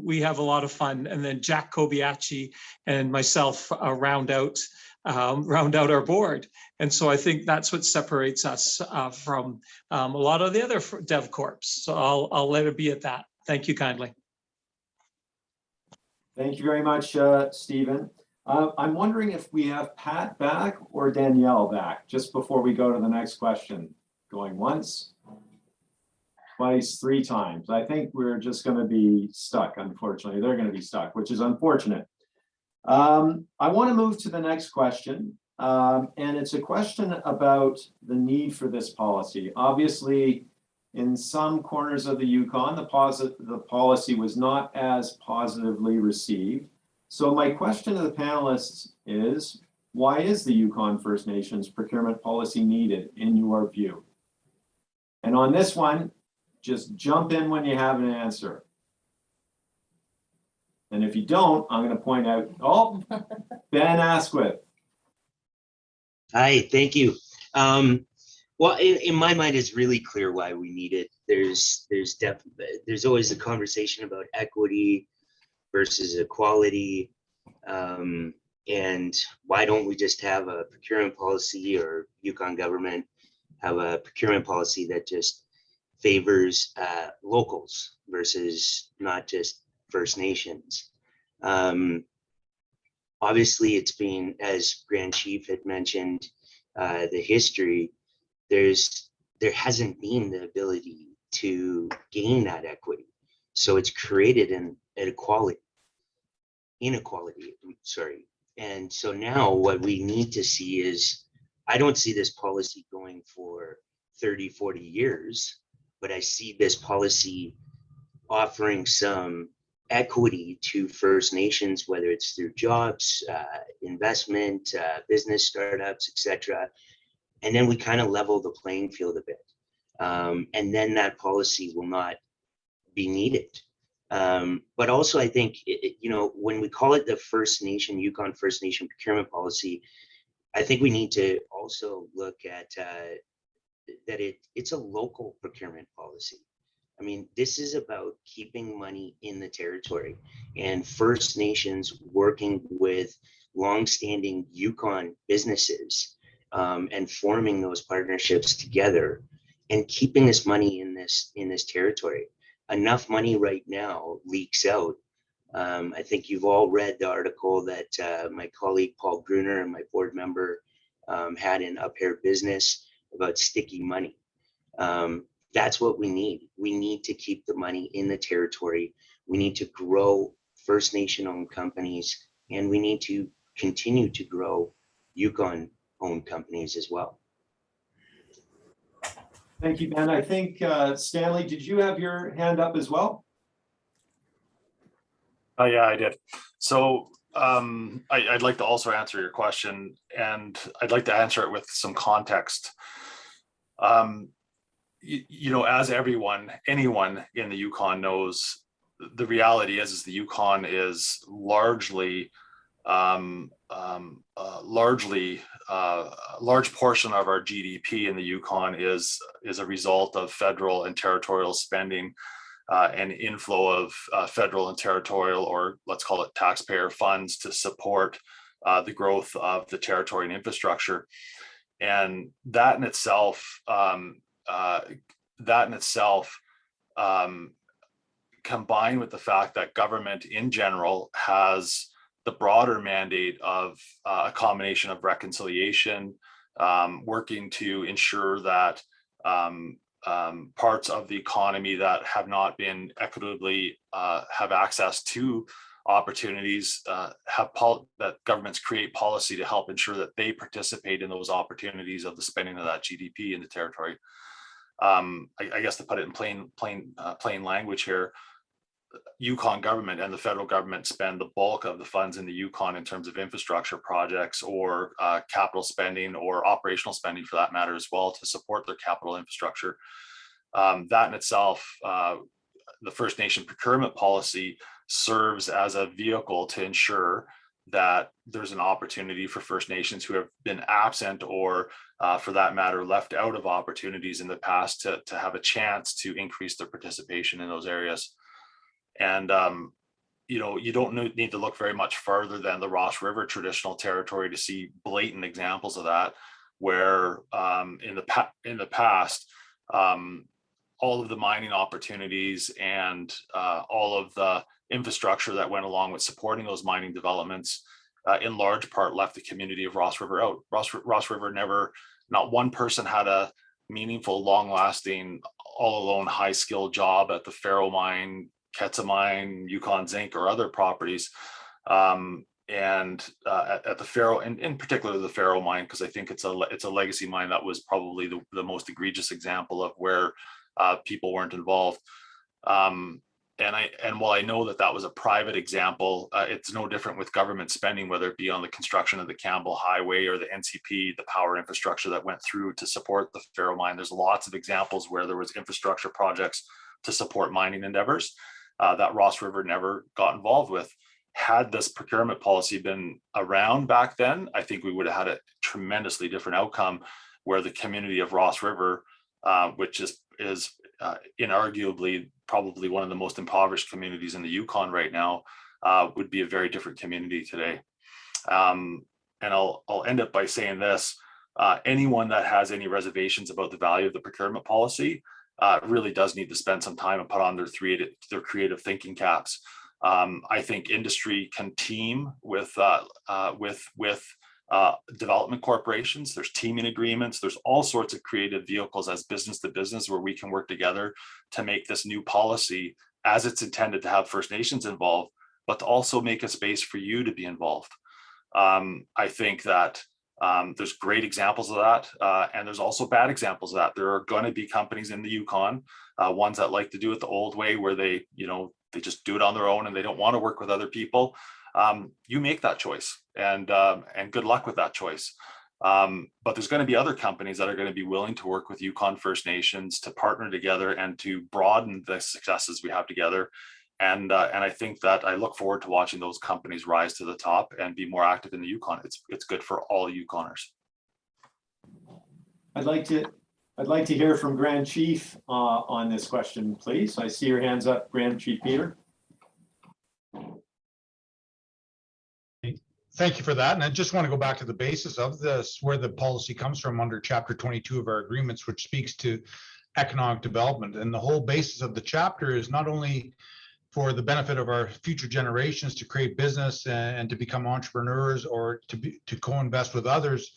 we have a lot of fun. And then Jack Kobayashi and myself round out our board. And so I think that's what separates us from a lot of the other dev corps. So I'll let it be at that. Thank you kindly. Thank you very much, Stephen. I'm wondering if we have Pat back or Danielle back, just before we go to the next question. Going once, twice, 3 times. I think we're just going to be stuck, unfortunately. They're going to be stuck, which is unfortunate. I want to move to the next question. And it's a question about the need for this policy. Obviously, in some corners of the Yukon, the policy was not as positively received. So my question to the panelists is, why is the Yukon First Nations procurement policy needed in your view? And on this one, just jump in when you have an answer. And if you don't, I'm going to point out, oh, Ben Asquith. Hi, thank you. Well, in my mind, it's really clear why we need it. There's always a conversation about equity versus equality, and why don't we just have a procurement policy, or Yukon government have a procurement policy that just favors locals versus not just First Nations. Obviously, it's been, as Grand Chief had mentioned, the history, there hasn't been the ability to gain that equity. So it's created an inequality, sorry. And so now what we need to see is, I don't see this policy going for 30, 40 years, but I see this policy offering some equity to First Nations, whether it's through jobs, investment, business startups, etc. And then we kind of level the playing field a bit. And then that policy will not be needed. But also, I think, when we call it the First Nation, Yukon First Nation procurement policy, I think we need to also look at that it's a local procurement policy. I mean, this is about keeping money in the territory, and First Nations working with longstanding Yukon businesses and forming those partnerships together and keeping this money in this territory. Enough money right now leaks out. I think you've all read the article that my colleague Paul Gruner and my board member had in Up Here Business about sticky money. That's what we need. We need to keep the money in the territory. We need to grow First Nation owned companies, and we need to continue to grow Yukon owned companies as well. Thank you, Ben. I think, Stanley, did you have your hand up as well? Yeah, I did. So I'd like to also answer your question, and I'd like to answer it with some context. As anyone in the Yukon knows, the reality is the Yukon is largely a large portion of our GDP in the Yukon is a result of federal and territorial spending and inflow of federal and territorial, or let's call it taxpayer funds, to support the growth of the territory and infrastructure. And that in itself, combined with the fact that government in general has the broader mandate of a combination of reconciliation, working to ensure that parts of the economy that have not been equitably have access to opportunities, that governments create policy to help ensure that they participate in those opportunities of the spending of that GDP in the territory. I guess to put it in plain language here, Yukon government and the federal government spend the bulk of the funds in the Yukon in terms of infrastructure projects or capital spending, or operational spending for that matter as well, to support their capital infrastructure. That in itself, the First Nation procurement policy serves as a vehicle to ensure that there's an opportunity for First Nations who have been absent, or for that matter, left out of opportunities in the past, to have a chance to increase their participation in those areas. And you don't need to look very much further than the Ross River traditional territory to see blatant examples of that, where in the past, all of the mining opportunities and all of the infrastructure that went along with supporting those mining developments in large part left the community of Ross River out. Ross River never, not one person had a meaningful, long-lasting, all-alone, high-skilled job at the Faro Mine, Ketsa Mine, Yukon Zinc, or other properties. At the Faro, and in particular the Faro Mine, because I think it's a legacy mine that was probably the most egregious example of where people weren't involved. And while I know that was a private example, it's no different with government spending, whether it be on the construction of the Campbell Highway or the NCP, the power infrastructure that went through to support the Faro Mine. There's lots of examples where there was infrastructure projects to support mining endeavors that Ross River never got involved with. Had this procurement policy been around back then, I think we would have had a tremendously different outcome, where the community of Ross River, which is inarguably probably one of the most impoverished communities in the Yukon right now, would be a very different community today. And I'll end up by saying this: anyone that has any reservations about the value of the procurement policy really does need to spend some time and put on their creative thinking caps. I think industry can team with development corporations. There's teaming agreements. There's all sorts of creative vehicles as business to business where we can work together to make this new policy, as it's intended, to have First Nations involved, but to also make a space for you to be involved. I think that there's great examples of that, and there's also bad examples of that. There are going to be companies in the Yukon, ones that like to do it the old way, where they just do it on their own and they don't want to work with other people. You make that choice, and good luck with that choice. But there's going to be other companies that are going to be willing to work with Yukon First Nations to partner together and to broaden the successes we have together. And I think that I look forward to watching those companies rise to the top and be more active in the Yukon. It's good for all Yukoners. I'd like to hear from Grand Chief on this question, please. I see your hands up, Grand Chief Peter. Thank you for that. And I just want to go back to the basis of this, where the policy comes from under Chapter 22 of our agreements, which speaks to economic development. And the whole basis of the chapter is not only for the benefit of our future generations to create business and to become entrepreneurs or to co-invest with others,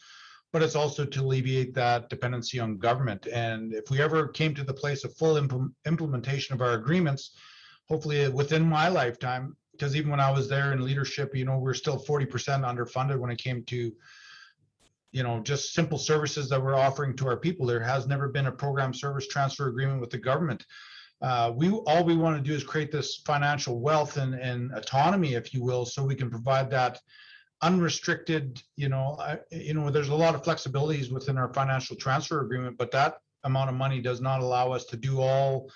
but it's also to alleviate that dependency on government. And if we ever came to the place of full implementation of our agreements, hopefully within my lifetime, because even when I was there in leadership, we're still 40% underfunded when it came to, just simple services that we're offering to our people. There has never been a program service transfer agreement with the government. All we want to do is create this financial wealth and autonomy, if you will, so we can provide that unrestricted, there's a lot of flexibilities within our financial transfer agreement, but that amount of money does not allow us to do all,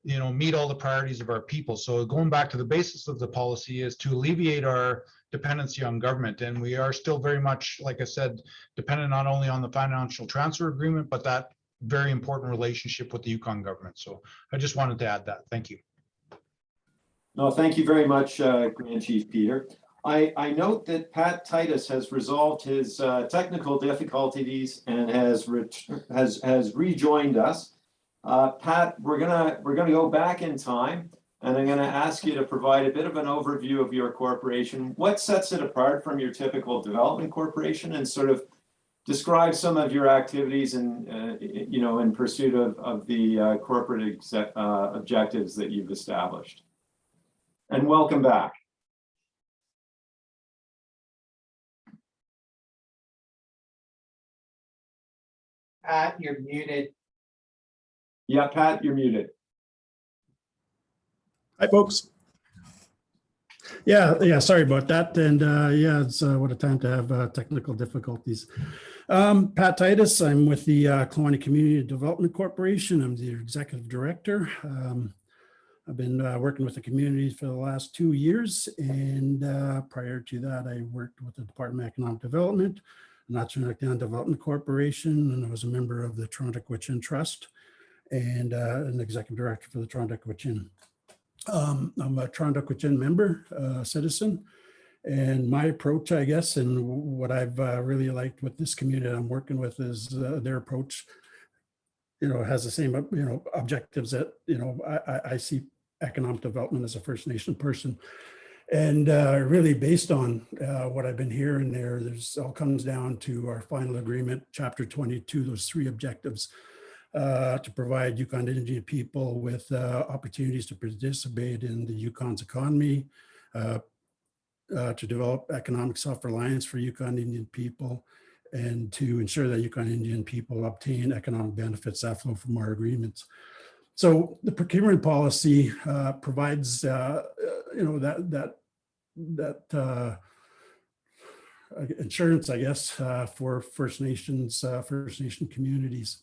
meet all the priorities of our people. So going back to the basis of the policy is to alleviate our dependency on government. And we are still very much, like I said, dependent not only on the financial transfer agreement, but that very important relationship with the Yukon government. So I just wanted to add that. Thank you. No, thank you very much, Grand Chief Peter. I note that Pat Titus has resolved his technical difficulties and has rejoined us. Pat, we're gonna go back in time, and I'm gonna ask you to provide a bit of an overview of your corporation. What sets it apart from your typical development corporation, and sort of describe some of your activities in pursuit of the corporate objectives that you've established. And welcome back. Pat, you're muted. Yeah, Pat, you're muted. Hi, folks. Yeah, sorry about that. And it's what a time to have technical difficulties. Pat Titus, I'm with the Kelowna Community Development Corporation. I'm the executive director. I've been working with the community for the last 2 years. And prior to that, I worked with the Department of Economic Development, National Development Corporation, and I was a member of the Toronto Cochin Trust and an executive director for the Toronto Cochin. I'm a Toronto Cochin member, citizen, and my approach, I guess, and what I've really liked with this community I'm working with is their approach, has the same, objectives that, I see economic development as a First Nation person. And really based on what I've been hearing there, there's all comes down to our final agreement, Chapter 22, those 3 objectives to provide Yukon Indian people with opportunities to participate in the Yukon's economy, to develop economic self-reliance for Yukon Indian people, and to ensure that Yukon Indian people obtain economic benefits that flow from our agreements. So the procurement policy provides, that insurance, I guess, for First Nation communities.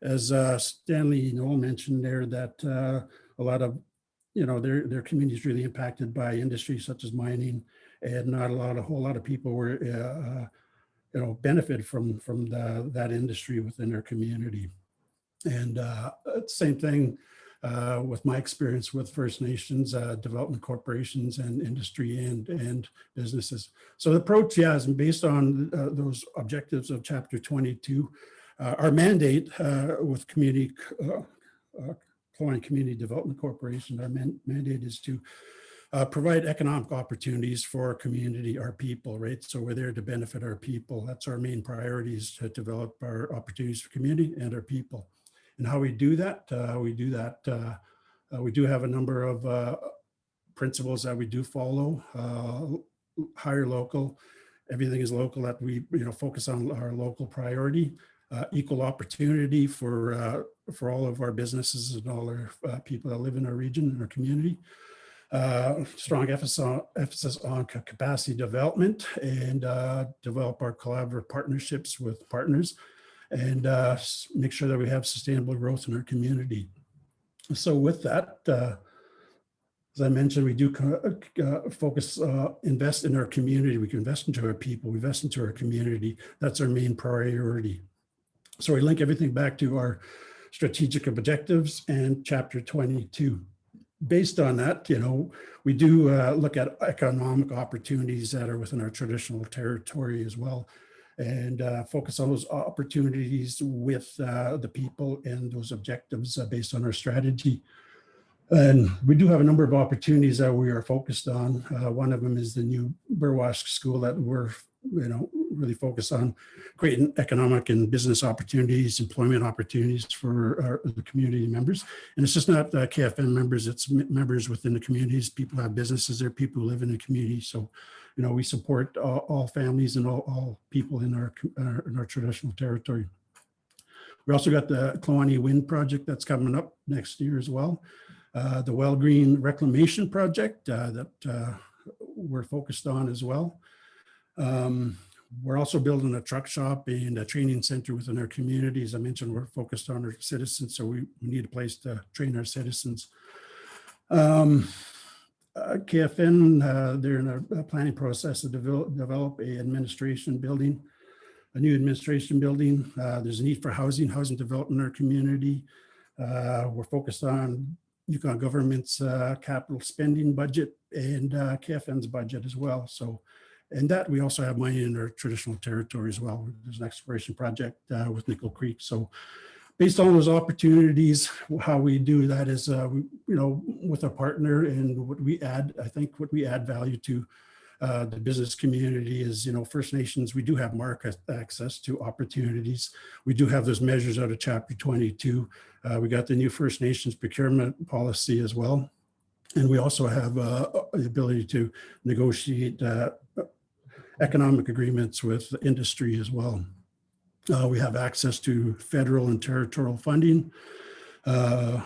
As Stanley Noel mentioned there, that a lot of, their community is really impacted by industries such as mining, and not a whole lot of people were, benefit from that industry within their community. And same thing with my experience with First Nations development corporations and industry and businesses. So the approach, is based on those objectives of Chapter 22. Our mandate with Community Development Corporation, our mandate is to provide economic opportunities for our community, our people, right? So we're there to benefit our people. That's our main priorities, to develop our opportunities for community and our people. And how we do that, we do have a number of principles that we do follow. Hire local, everything is local, that we focus on our local priority. Equal opportunity for all of our businesses and all our people that live in our region and our community. Strong emphasis on capacity development, and develop our collaborative partnerships with partners, and make sure that we have sustainable growth in our community. So with that, as I mentioned, we do focus, invest in our community. We can invest into our people, we invest into our community. That's our main priority. So we link everything back to our strategic objectives and Chapter 22. Based on that, we do look at economic opportunities that are within our traditional territory as well, and focus on those opportunities with the people and those objectives based on our strategy. And we do have a number of opportunities that we are focused on. One of them is the new Burwash school that we're really focused on creating economic and business opportunities, employment opportunities for the community members. And it's just not KFN members, it's members within the communities. People who have businesses there, people who live in the community. So, we support all families and all people in our traditional territory. We also got the Kloani Wind Project that's coming up next year as well. The Well Green Reclamation Project that we're focused on as well. We're also building a truck shop and a training center within our community. As I mentioned, we're focused on our citizens, so we need a place to train our citizens. KFN, they're in a planning process to develop a new administration building. There's a need for housing development in our community. We're focused on Yukon government's capital spending budget and KFN's budget as well. So, and that we also have money in our traditional territory as well. There's an exploration project with Nickel Creek. So based on those opportunities, how we do that is, with a partner, and what we add, I think what we add value to the business community is, First Nations, we do have market access to opportunities. We do have those measures out of Chapter 22. We got the new First Nations procurement policy as well. And we also have the ability to negotiate economic agreements with industry as well. We have access to federal and territorial funding. Federal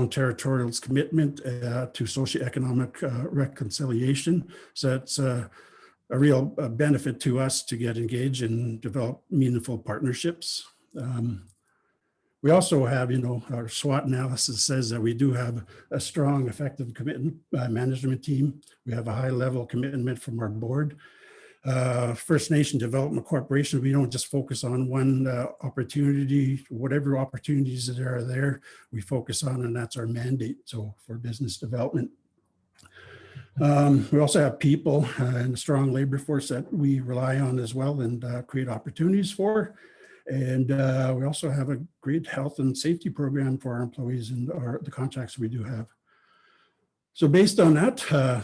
and territorial's commitment to socioeconomic reconciliation. So that's a real benefit to us to get engaged and develop meaningful partnerships. We also have, our SWOT analysis says that we do have a strong, effective commitment management team. We have a high level commitment from our board. First Nation Development Corporation, we don't just focus on one opportunity. Whatever opportunities that are there, we focus on, and that's our mandate. So for business development. We also have people and a strong labor force that we rely on as well and create opportunities for. And we also have a great health and safety program for our employees and the contracts we do have. So based on that,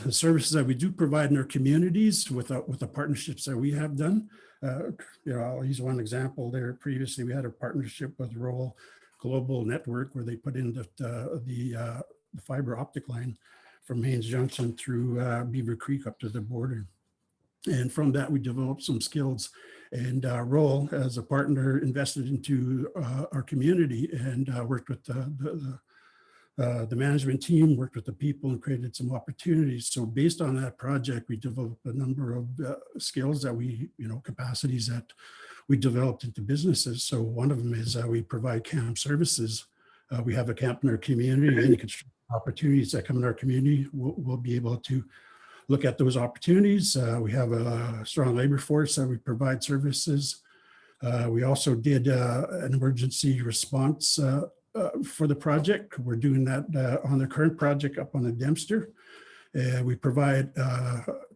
the services that we do provide in our communities with the partnerships that we have done, I'll use one example there. Previously, we had a partnership with Roll Global Network where they put in the fiber optic line from Haines Junction through Beaver Creek up to the border. And from that, we developed some skills. And Roll, as a partner, invested into our community and worked with the management team, worked with the people and created some opportunities. So based on that project, we developed a number of skills that capacities that we developed into businesses. So one of them is we provide camp services. We have a camp in our community. Any construction opportunities that come in our community, we'll be able to look at those opportunities. We have a strong labor force that we provide services. We also did an emergency response for the project. We're doing that on the current project up on the Dempster. We provide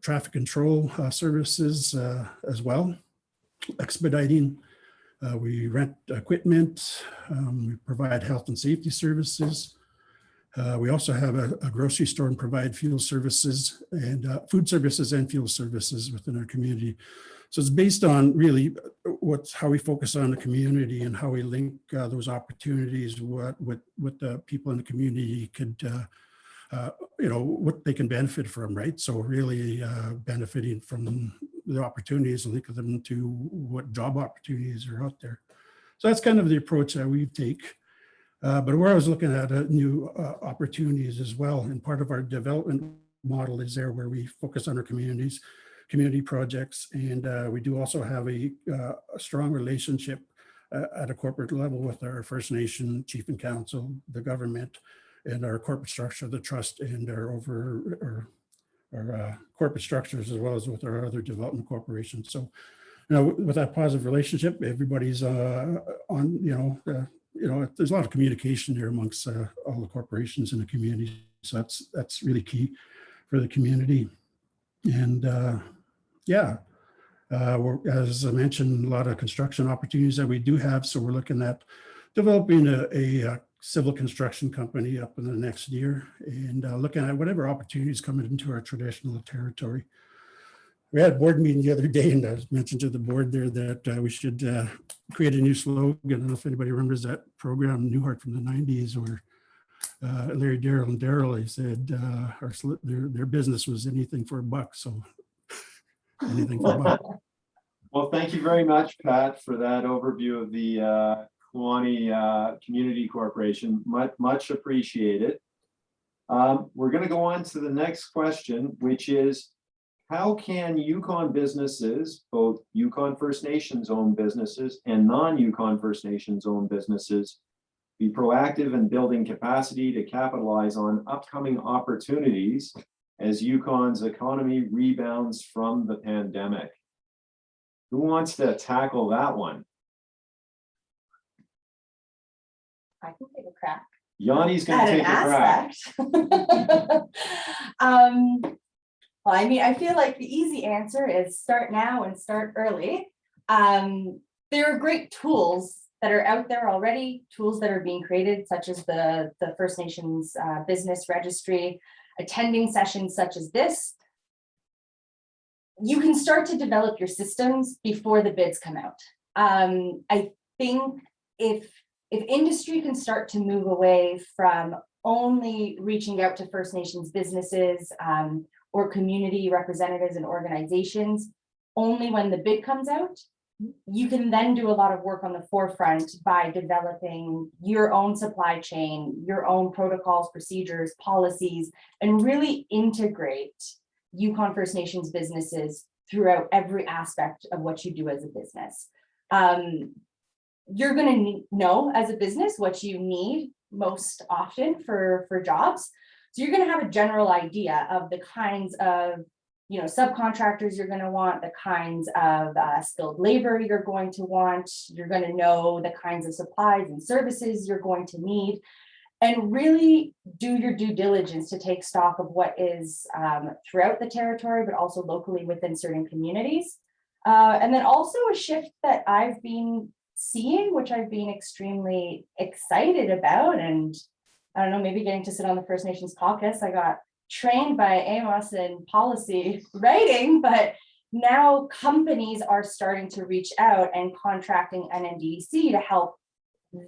traffic control services as well, expediting. We rent equipment. We provide health and safety services. We also have a grocery store and provide fuel services and food services and fuel services within our community. So it's based on really how we focus on the community and how we link those opportunities, what the people in the community could, what they can benefit from, right? So really benefiting from the opportunities and link them to what job opportunities are out there. So that's kind of the approach that we take. But where I was looking at new opportunities as well, and part of our development model is there where we focus on our community projects, and we do also have a strong relationship at a corporate level with our First Nation Chief and Council, the government, and our corporate structure, the trust, and our corporate structures, as well as with our other development corporations. So, with that positive relationship, everybody's there's a lot of communication there amongst all the corporations in the community. So that's really key for the community. And as I mentioned, a lot of construction opportunities that we do have. So we're looking at developing a civil construction company up in the next year and looking at whatever opportunities coming into our traditional territory. We had a board meeting the other day, and I mentioned to the board there that we should create a new slogan. I don't know if anybody remembers that program, Newhart from the 90s, where Larry, Daryl, and Daryl, they said their business was anything for a buck. So anything for a buck. Well, thank you very much, Pat, for that overview of the Kewaunee Community Corporation. Much appreciated. We're going to go on to the next question, which is, how can Yukon businesses, both Yukon First Nations owned businesses and non-Yukon First Nations owned businesses, be proactive in building capacity to capitalize on upcoming opportunities as Yukon's economy rebounds from the pandemic? Who wants to tackle that one? I can take a crack. Jani's going to take a crack. Well, I mean, I feel like the easy answer is start now and start early. There are great tools that are out there already, tools that are being created, such as the First Nations Business Registry, attending sessions such as this. You can start to develop your systems before the bids come out. I think if industry can start to move away from only reaching out to First Nations businesses, or community representatives and organizations, only when the bid comes out, you can then do a lot of work on the forefront by developing your own supply chain, your own protocols, procedures, policies, and really integrate Yukon First Nations businesses throughout every aspect of what you do as a business. You're going to know as a business what you need most often for jobs. So you're going to have a general idea of the kinds of, subcontractors you're going to want, the kinds of skilled labor you're going to want. You're going to know the kinds of supplies and services you're going to need, and really do your due diligence to take stock of what is throughout the territory, but also locally within certain communities. And then also a shift that I've been seeing, which I've been extremely excited about, and I don't know, maybe getting to sit on the First Nations caucus. I got trained by Amos in policy writing, but now companies are starting to reach out and contracting NNDDC to help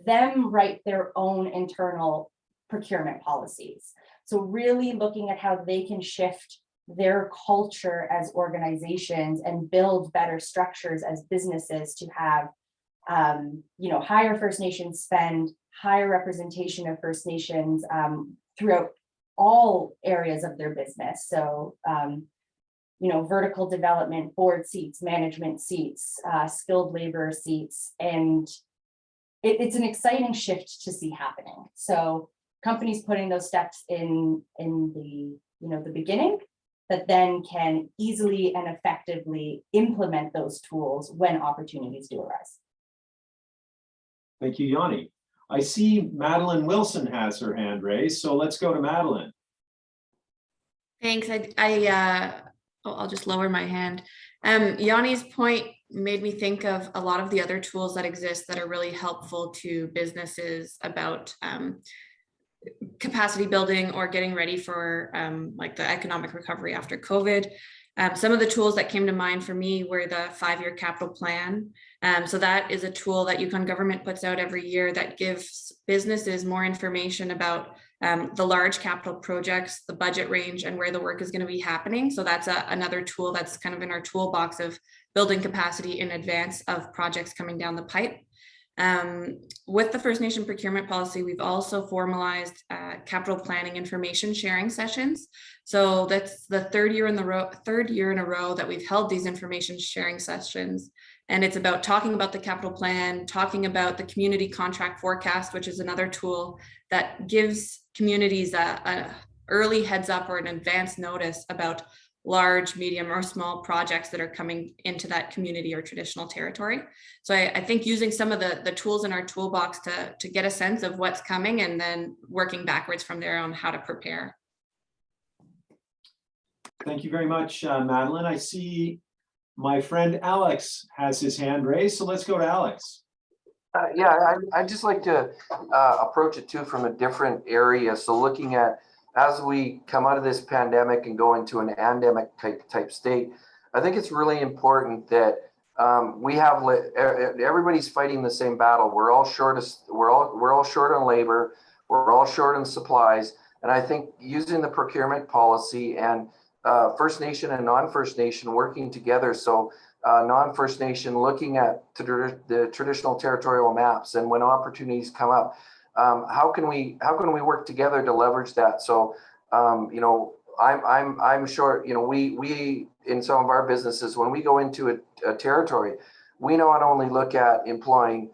them write their own internal procurement policies. So really looking at how they can shift their culture as organizations and build better structures as businesses to have higher First Nations spend, higher representation of First Nations throughout all areas of their business. So, vertical development, board seats, management seats, skilled labor seats, and it's an exciting shift to see happening. So companies putting those steps in the beginning that then can easily and effectively implement those tools when opportunities do arise. Thank you, Jani. I see Madelon Wilson has her hand raised, so let's go to Madelon. Thanks. I'll just lower my hand. Yanni's point made me think of a lot of the other tools that exist that are really helpful to businesses about capacity building or getting ready for like the economic recovery after COVID. Some of the tools that came to mind for me were the 5-year capital plan. So that is a tool that Yukon government puts out every year that gives businesses more information about the large capital projects, the budget range, and where the work is going to be happening. So that's another tool that's kind of in our toolbox of building capacity in advance of projects coming down the pipe. With the First Nation procurement policy, we've also formalized capital planning information sharing sessions. So that's the third year in a row that we've held these information sharing sessions. And it's about talking about the capital plan, talking about the community contract forecast, which is another tool that gives communities a early heads up or an advance notice about large, medium, or small projects that are coming into that community or traditional territory. So I think using some of the tools in our toolbox to get a sense of what's coming and then working backwards from there on how to prepare. Thank you very much, Madelon. I see my friend Alex has his hand raised, so let's go to Alex. I'd just like to approach it too from a different area. So looking at, as we come out of this pandemic and go into an endemic type state, I think it's really important that everybody's fighting the same battle. We're all short on labor. We're all short on supplies. And I think using the procurement policy and First Nation and non-First Nation working together. So non-First Nation looking at the traditional territorial maps, and when opportunities come up, how can we work together to leverage that? So I'm sure we in some of our businesses, when we go into a territory, we not only look at employing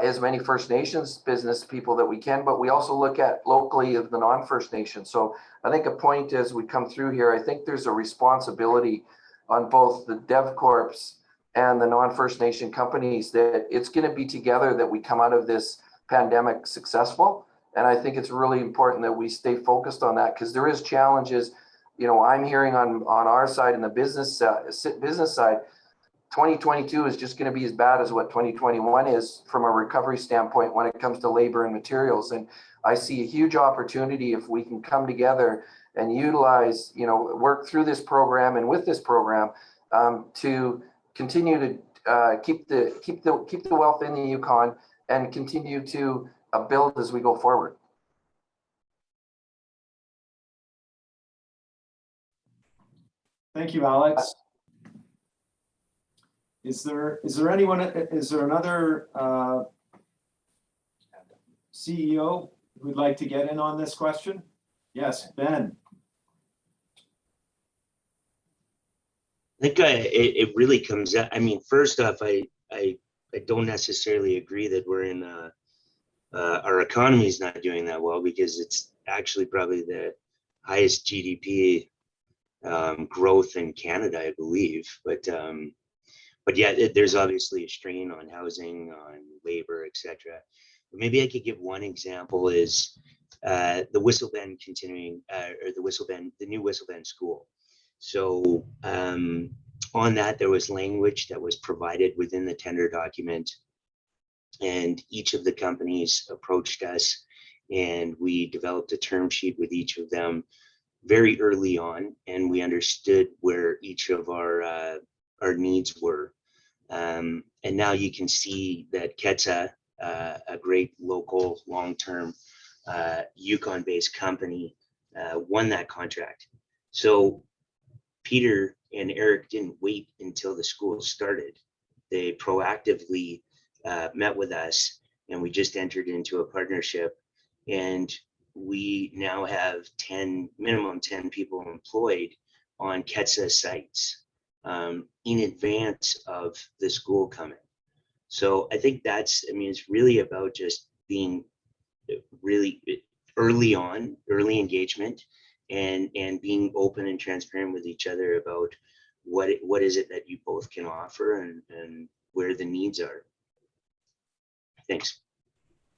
as many First Nations business people that we can, but we also look at locally of the non-First Nation. So I think a point as we come through here, I think there's a responsibility on both the DevCorps and the non-First Nation companies that it's going to be together that we come out of this pandemic successful. And I think it's really important that we stay focused on that, because there is challenges. I'm hearing on our side in the business side, 2022 is just going to be as bad as what 2021 is from a recovery standpoint when it comes to labor and materials. And I see a huge opportunity if we can come together and utilize, work through this program and with this program to continue to keep the wealth in the Yukon and continue to build as we go forward. Thank you, Alex. Is there another CEO who'd like to get in on this question? Yes, Ben. I think it really comes out. I mean, first off, I don't necessarily agree that we're in our economy is not doing that well, because it's actually probably the highest GDP growth in Canada, I believe. But yeah, there's obviously a strain on housing, on labor, etc. Maybe I could give one example is the Whistle Bend the new Whistle Bend school. So on that, there was language that was provided within the tender document, and each of the companies approached us, and we developed a term sheet with each of them very early on, and we understood where each of our needs were. And now you can see that Ketsa, a great local long-term Yukon-based company, won that contract. So Peter and Eric didn't wait until the school started. They proactively met with us, and we just entered into a partnership, and we now have minimum 10 people employed on Ketsa sites in advance of the school coming. So I think it's really about just being really early engagement, and being open and transparent with each other about what is it that you both can offer, and where the needs are. Thanks.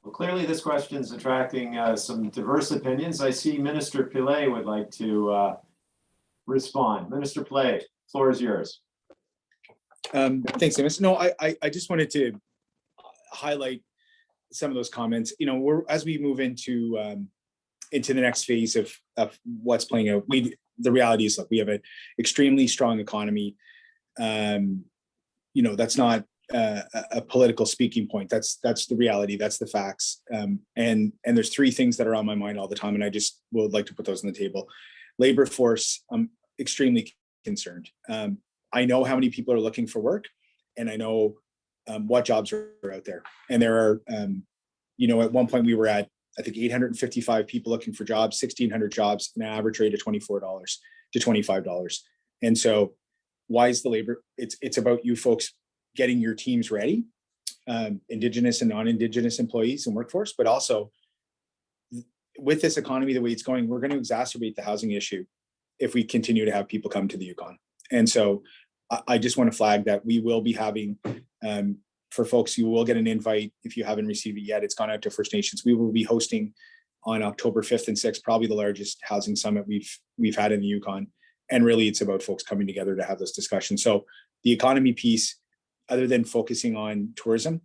Well, clearly this question is attracting some diverse opinions. I see Minister Pillai would like to respond. Minister Pillai, floor is yours. Thanks, Amos. No, I just wanted to highlight some of those comments. You know, as we move into the next phase of what's playing out, the reality is, look, we have an extremely strong economy. You know, that's not a political speaking point. That's the reality. That's the facts. And there's three things that are on my mind all the time, and I just would like to put those on the table. Labor force, I'm extremely concerned. I know how many people are looking for work, and I know what jobs are out there. And there are, you know, at one point we were at, I think, 855 people looking for jobs, 1,600 jobs, an average rate of $24 to $25. And so why is the labor? It's about you folks getting your teams ready, Indigenous and non-Indigenous employees and workforce, but also with this economy the way it's going, we're going to exacerbate the housing issue if we continue to have people come to the Yukon. And so I just want to flag that we will be having, for folks, you will get an invite if you haven't received it yet. It's gone out to First Nations. We will be hosting on October 5th and 6th, probably the largest housing summit we've had in the Yukon. And really, it's about folks coming together to have this discussion. So the economy piece, other than focusing on tourism,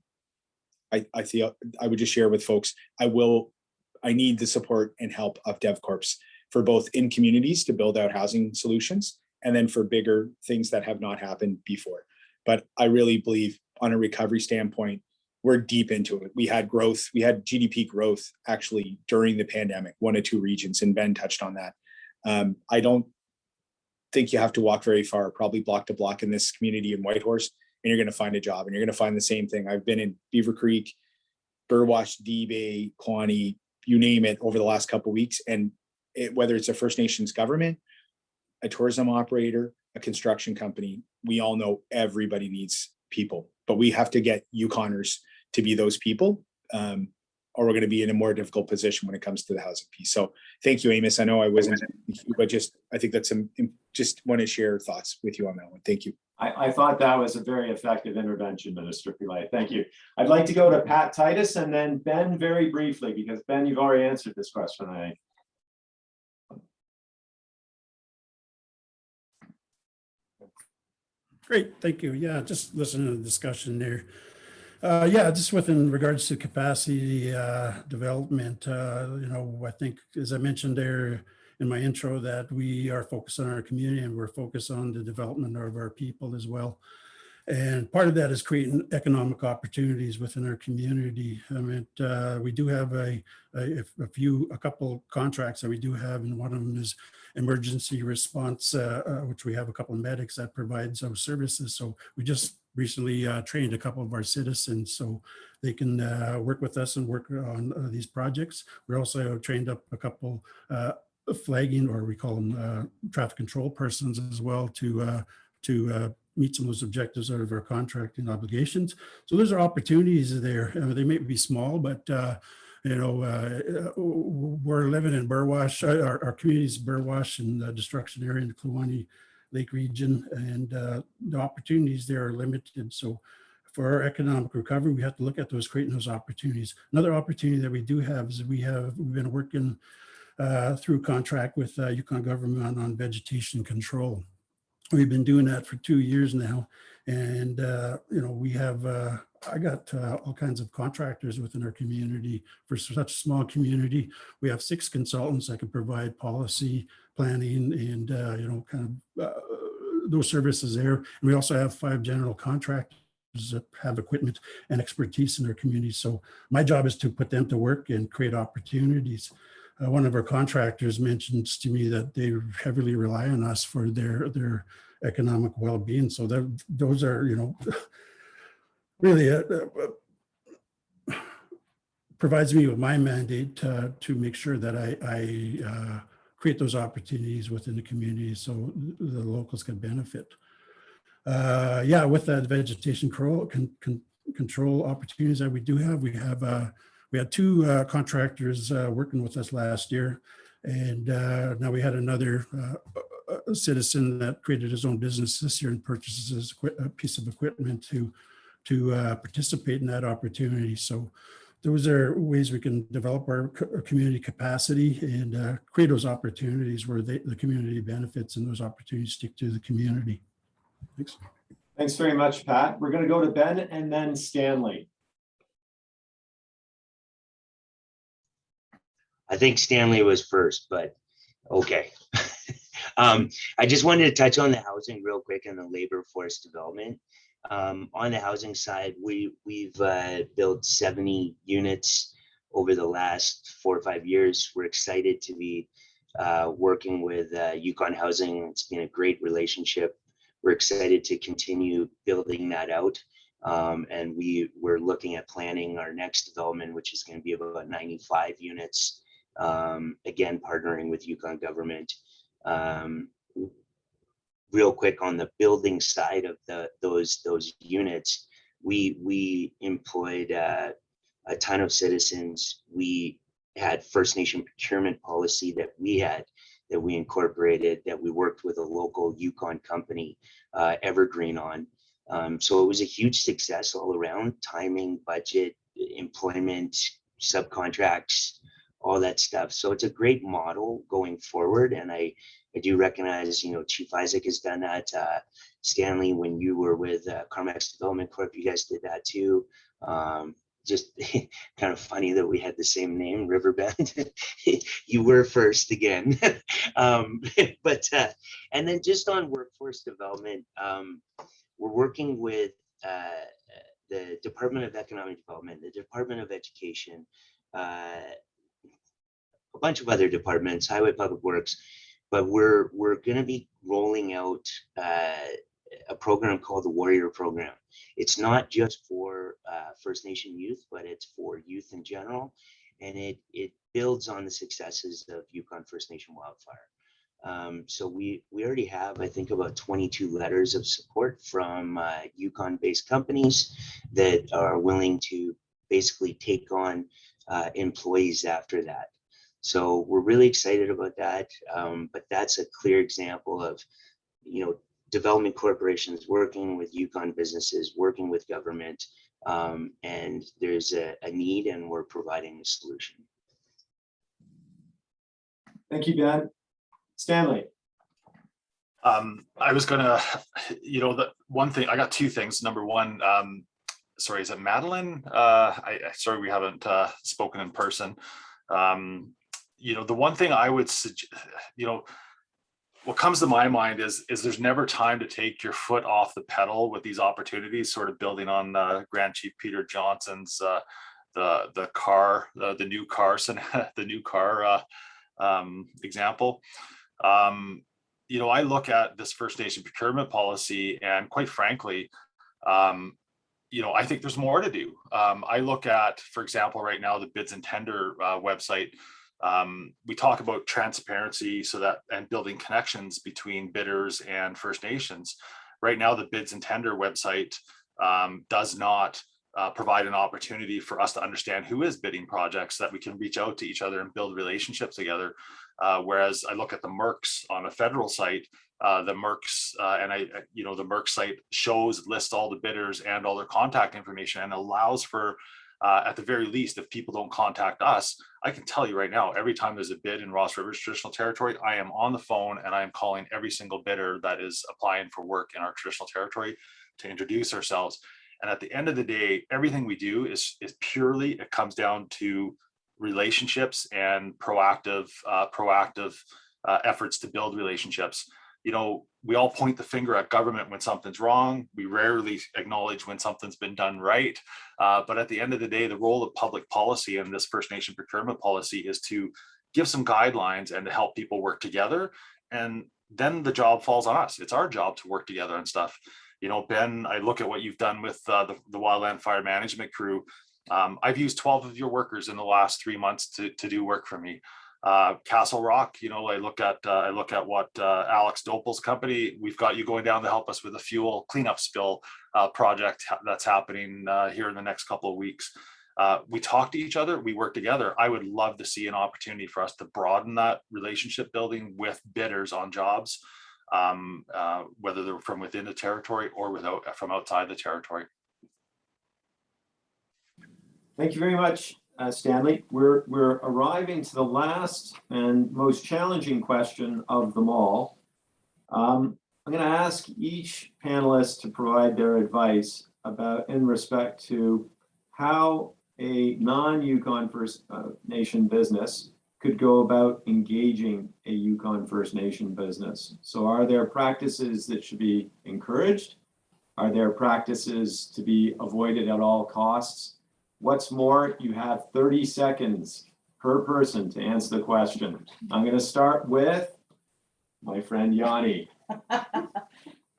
I feel I would just share with folks, I need the support and help of DevCorps for both in communities to build out housing solutions, and then for bigger things that have not happened before. But I really believe on a recovery standpoint, we're deep into it. We had growth, we had GDP growth actually during the pandemic, 1 or 2 regions, and Ben touched on that. I don't think you have to walk very far, probably block to block in this community in Whitehorse, and you're going to find a job, and you're going to find the same thing. I've been in Beaver Creek, Burwash, D-Bay, Quani, you name it, over the last couple of weeks. And whether it's a First Nations government, a tourism operator, a construction company, we all know everybody needs people, but we have to get Yukoners to be those people, or we're going to be in a more difficult position when it comes to the housing piece. So thank you, Amos. I know I wasn't, but I think that's just want to share thoughts with you on that one. Thank you. I thought that was a very effective intervention, Minister Pillai. Thank you. I'd like to go to Pat Titus and then Ben very briefly, because Ben, you've already answered this question, I think. Great, thank you. Yeah, just listening to the discussion there. Yeah, just within regards to capacity development, you know, I think, as I mentioned there in my intro, that we are focused on our community and we're focused on the development of our people as well. And part of that is creating economic opportunities within our community. I mean, we do have a couple contracts that we do have, and one of them is emergency response, which we have a couple of medics that provide those services. So we just recently trained a couple of our citizens so they can work with us and work on these projects. We're also trained up a couple flagging, or we call them traffic control persons as well, to meet some of those objectives out of our contracting obligations. So those are opportunities there. I mean, they may be small, but you know, we're living in Burwash, our community's Burwash and the destruction area in the Kluwani Lake region, and the opportunities there are limited. So for our economic recovery, we have to look at those, creating those opportunities. Another opportunity that we do have is we've been working through contract with Yukon government on vegetation control. We've been doing that for 2 years now, and you know, we have I got all kinds of contractors within our community. For such a small community, we have 6 consultants that can provide policy planning and, kind of those services there. And we also have 5 general contractors that have equipment and expertise in their community. So my job is to put them to work and create opportunities. One of our contractors mentions to me that they heavily rely on us for their economic well-being. So those are, really provides me with my mandate to make sure that I create those opportunities within the community so the locals can benefit. With that vegetation control opportunities that we do have, we had 2 contractors working with us last year, and now we had another citizen that created his own business this year and purchases a piece of equipment to participate in that opportunity. So those are ways we can develop our community capacity and create those opportunities where the community benefits and those opportunities stick to the community. Thanks. Thanks very much, Pat. We're going to go to Ben and then Stanley. I think Stanley was first, but okay. I just wanted to touch on the housing real quick and the labor force development. On the housing side, we've built 70 units over the last 4 or 5 years. We're excited to be working with Yukon Housing. It's been a great relationship. We're excited to continue building that out. And we're looking at planning our next development, which is going to be about 95 units. Again, partnering with Yukon government. Real quick on the building side of those units, we employed a ton of citizens. We had First Nation procurement policy that we incorporated, that we worked with a local Yukon company, Evergreen, on. So it was a huge success all around: timing, budget, employment, subcontracts, all that stuff. So it's a great model going forward. And I do recognize, Chief Isaac has done that. Stanley, when you were with Carmax Development Corp, you guys did that too. Just kind of funny that we had the same name, Riverbend. You were first again. And then just on workforce development, we're working with the Department of Economic Development, the Department of Education, a bunch of other departments, Highway Public Works, but we're going to be rolling out a program called the Warrior Program. It's not just for First Nation youth, but it's for youth in general, and it builds on the successes of Yukon First Nation Wildfire. So we already have, I think, about 22 letters of support from Yukon-based companies that are willing to basically take on employees after that. So we're really excited about that. But that's a clear example of, development corporations working with Yukon businesses, working with government, and there's a need, and we're providing a solution. Thank you, Ben. Stanley. I was gonna, the one thing, I got 2 things. Number one, sorry, is it Madelon? Sorry, we haven't spoken in person. The one thing I would suggest, what comes to my mind is there's never time to take your foot off the pedal with these opportunities, sort of building on Grand Chief Peter Johnson's the new car example. I look at this First Nation procurement policy, and quite frankly, I think there's more to do. I look at, for example, right now, the bids and tender website. We talk about transparency and building connections between bidders and First Nations. Right now, the bids and tender website does not provide an opportunity for us to understand who is bidding projects, that we can reach out to each other and build relationships together. Whereas I look at the MERCs on a federal site, the MERCs the MERC site lists all the bidders and all their contact information, and allows for, at the very least, if people don't contact us, I can tell you right now, every time there's a bid in Ross River's traditional territory, I am on the phone and I am calling every single bidder that is applying for work in our traditional territory to introduce ourselves. And at the end of the day, everything we do is purely, it comes down to relationships and proactive efforts to build relationships. You know, we all point the finger at government when something's wrong. We rarely acknowledge when something's been done right. But at the end of the day, the role of public policy and this First Nation procurement policy is to give some guidelines and to help people work together. And then the job falls on us. It's our job to work together and stuff. You know, Ben, I look at what you've done with the wildland fire management crew. I've used 12 of your workers in the last 3 months to do work for me. Castle Rock, you know, I look at what Alex Doepel's company, we've got you going down to help us with a fuel cleanup spill project that's happening here in the next couple of weeks. We talk to each other, we work together. I would love to see an opportunity for us to broaden that relationship building with bidders on jobs, whether they're from within the territory or from outside the territory. Thank you very much, Stanley. We're arriving to the last and most challenging question of them all. I'm going to ask each panelist to provide their advice in respect to how a non-Yukon First Nation business could go about engaging a Yukon First Nation business. So are there practices that should be encouraged? Are there practices to be avoided at all costs? What's more, you have 30 seconds per person to answer the question. I'm going to start with my friend Jani.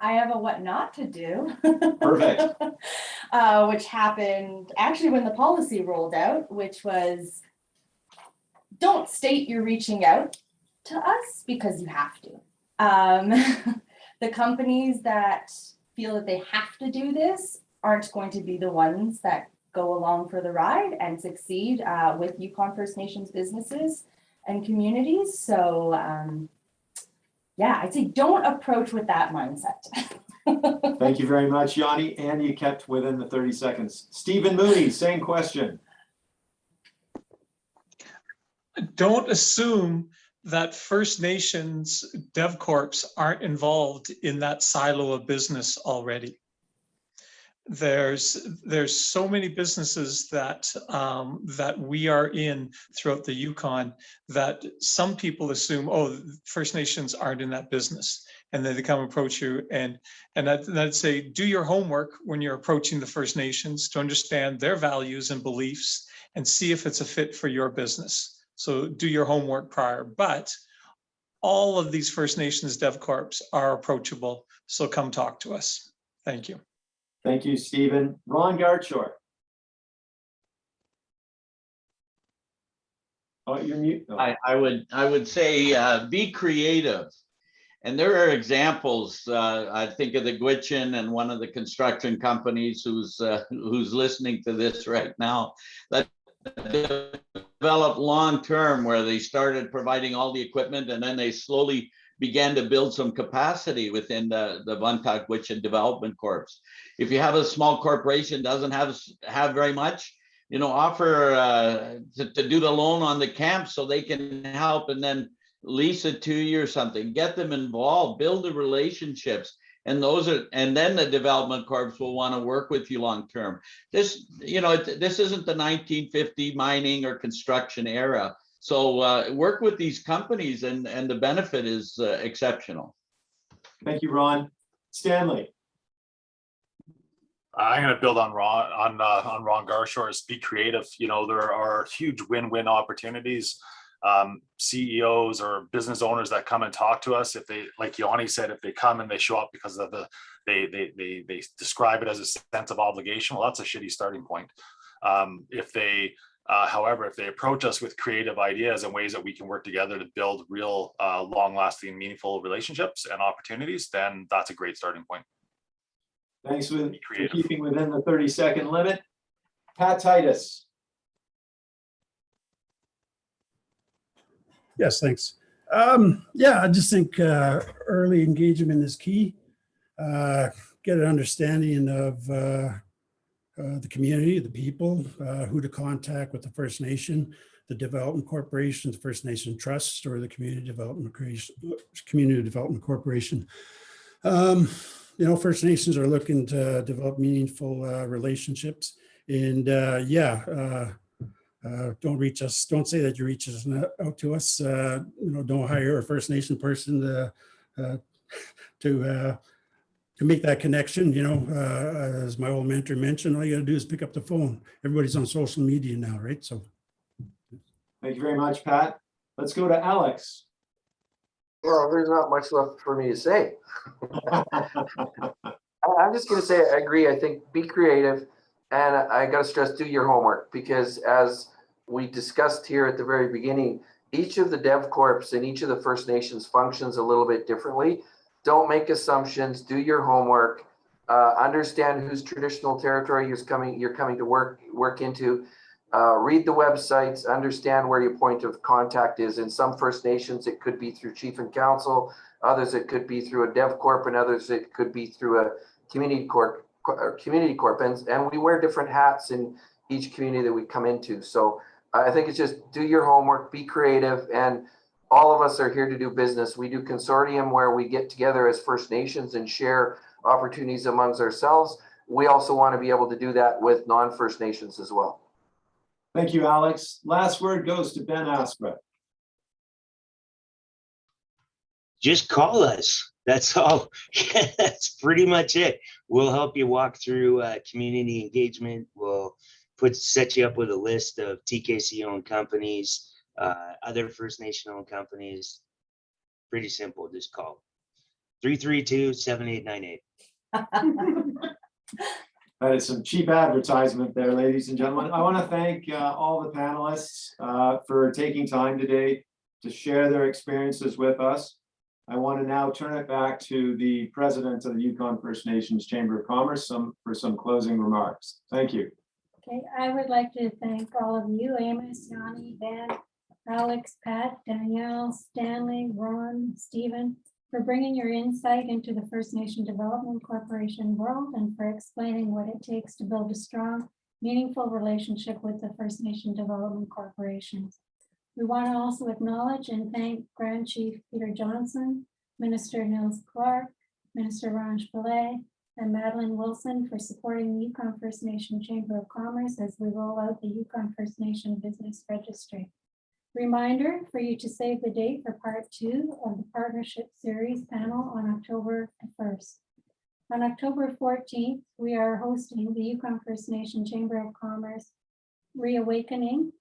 I have a what not to do. Perfect. Which happened actually when the policy rolled out, which was don't state you're reaching out to us because you have to. The companies that feel that they have to do this aren't going to be the ones that go along for the ride and succeed with Yukon First Nations businesses and communities. So yeah, I'd say don't approach with that mindset. Thank you very much, Jani, and you kept within the 30 seconds. Stephen Mooney, same question. Don't assume that First Nations DevCorps aren't involved in that silo of business already. There's so many businesses that that we are in throughout the Yukon that some people assume, oh, First Nations aren't in that business, and then they come approach you, and I'd say do your homework when you're approaching the First Nations to understand their values and beliefs and see if it's a fit for your business. So do your homework prior, but all of these First Nations DevCorps are approachable, so come talk to us. Thank you. Thank you, Stephen. Ron Gartshore. Oh, you're mute. Oh. I would say be creative. And there are examples. I think of the Gwitchin and one of the construction companies who's listening to this right now that developed long term, where they started providing all the equipment and then they slowly began to build some capacity within the Vantak Gwitchin Development Corps. If you have a small corporation doesn't have very much, you know, offer to do the loan on the camp so they can help and then lease it to you or something. Get them involved, build the relationships, and then the development corps will want to work with you long term. This, you know, this isn't the 1950 mining or construction era. So work with these companies, and the benefit is exceptional. Thank you, Ron. Stanley. I'm going to build on Ron Garshore's be creative. You know, there are huge win-win opportunities. CEOs or business owners that come and talk to us, if they, like Jani said, if they come and they show up because of they describe it as a sense of obligation, well, that's a shitty starting point. However, if they approach us with creative ideas and ways that we can work together to build real long-lasting, meaningful relationships and opportunities, then that's a great starting point. Thanks for keeping within the 30-second limit. Pat Titus. Yes, thanks. Yeah, I just think early engagement is key. Get an understanding of the community, the people, who to contact with the First Nation, the development corporation, the First Nation Trust, or the Community Development Corporation. You know, First Nations are looking to develop meaningful relationships, and Don't reach us, don't say that you reach us out to us. Don't hire a First Nation person to make that connection. As my old mentor mentioned, all you gotta do is pick up the phone. Everybody's on social media now, right? So. Thank you very much, Pat. Let's go to Alex. Well, there's not much left for me to say. I'm just going to say I agree. I think be creative, and I got to stress, do your homework, because as we discussed here at the very beginning, each of the Dev Corps and each of the First Nations functions a little bit differently. Don't make assumptions. Do your homework. Understand whose traditional territory you're coming to work into. Read the websites, understand where your point of contact is. In some First Nations, it could be through Chief and Council, others it could be through a Dev Corp, and others it could be through a Community Corp. And we wear different hats in each community that we come into. So I think it's just do your homework, be creative, and all of us are here to do business. We do consortium where we get together as First Nations and share opportunities amongst ourselves. We also want to be able to do that with non-First Nations as well. Thank you, Alex. Last word goes to Ben Asquith. Just call us. That's all. That's pretty much it. We'll help you walk through community engagement. We'll set you up with a list of TKC owned companies, other First Nation owned companies. Pretty simple. Just call 332-7898. That is some cheap advertisement there, ladies and gentlemen. I want to thank all the panelists for taking time today to share their experiences with us. I want to now turn it back to the president of the Yukon First Nations Chamber of Commerce for some closing remarks. Thank you. Okay, I would like to thank all of you, Amos, Jani, Ben, Alex, Pat, Danielle, Stanley, Ron, Stephen, for bringing your insight into the First Nation Development Corporation world and for explaining what it takes to build a strong, meaningful relationship with the First Nation Development Corporations. We want to also acknowledge and thank Grand Chief Peter Johnston, Minister Nils Clarke, Minister Ranj Pillai, and Madelon Wilson for supporting the Yukon First Nation Chamber of Commerce as we roll out the Yukon First Nation Business Registry. Reminder for you to save the date for part 2 of the Partnership Series panel on October 1st. On October 14th, we are hosting the Yukon First Nation Chamber of Commerce Reawakening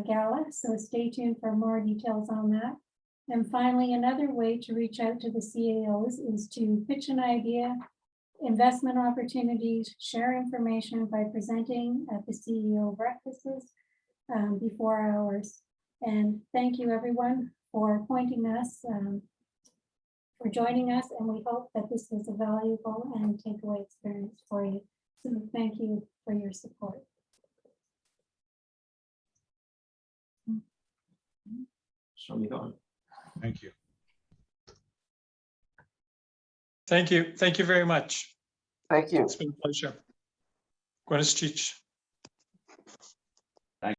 Gala, so stay tuned for more details on that. And finally, another way to reach out to the CAOs is to pitch an idea, investment opportunities, share information by presenting at the CEO breakfasts before hours. And thank you everyone for appointing us, for joining us, and we hope that this was a valuable and takeaway experience for you. So thank you for your support. Show me on. Thank you. Thank you. Thank you very much. Thank you. It's been a pleasure. Buenas noches.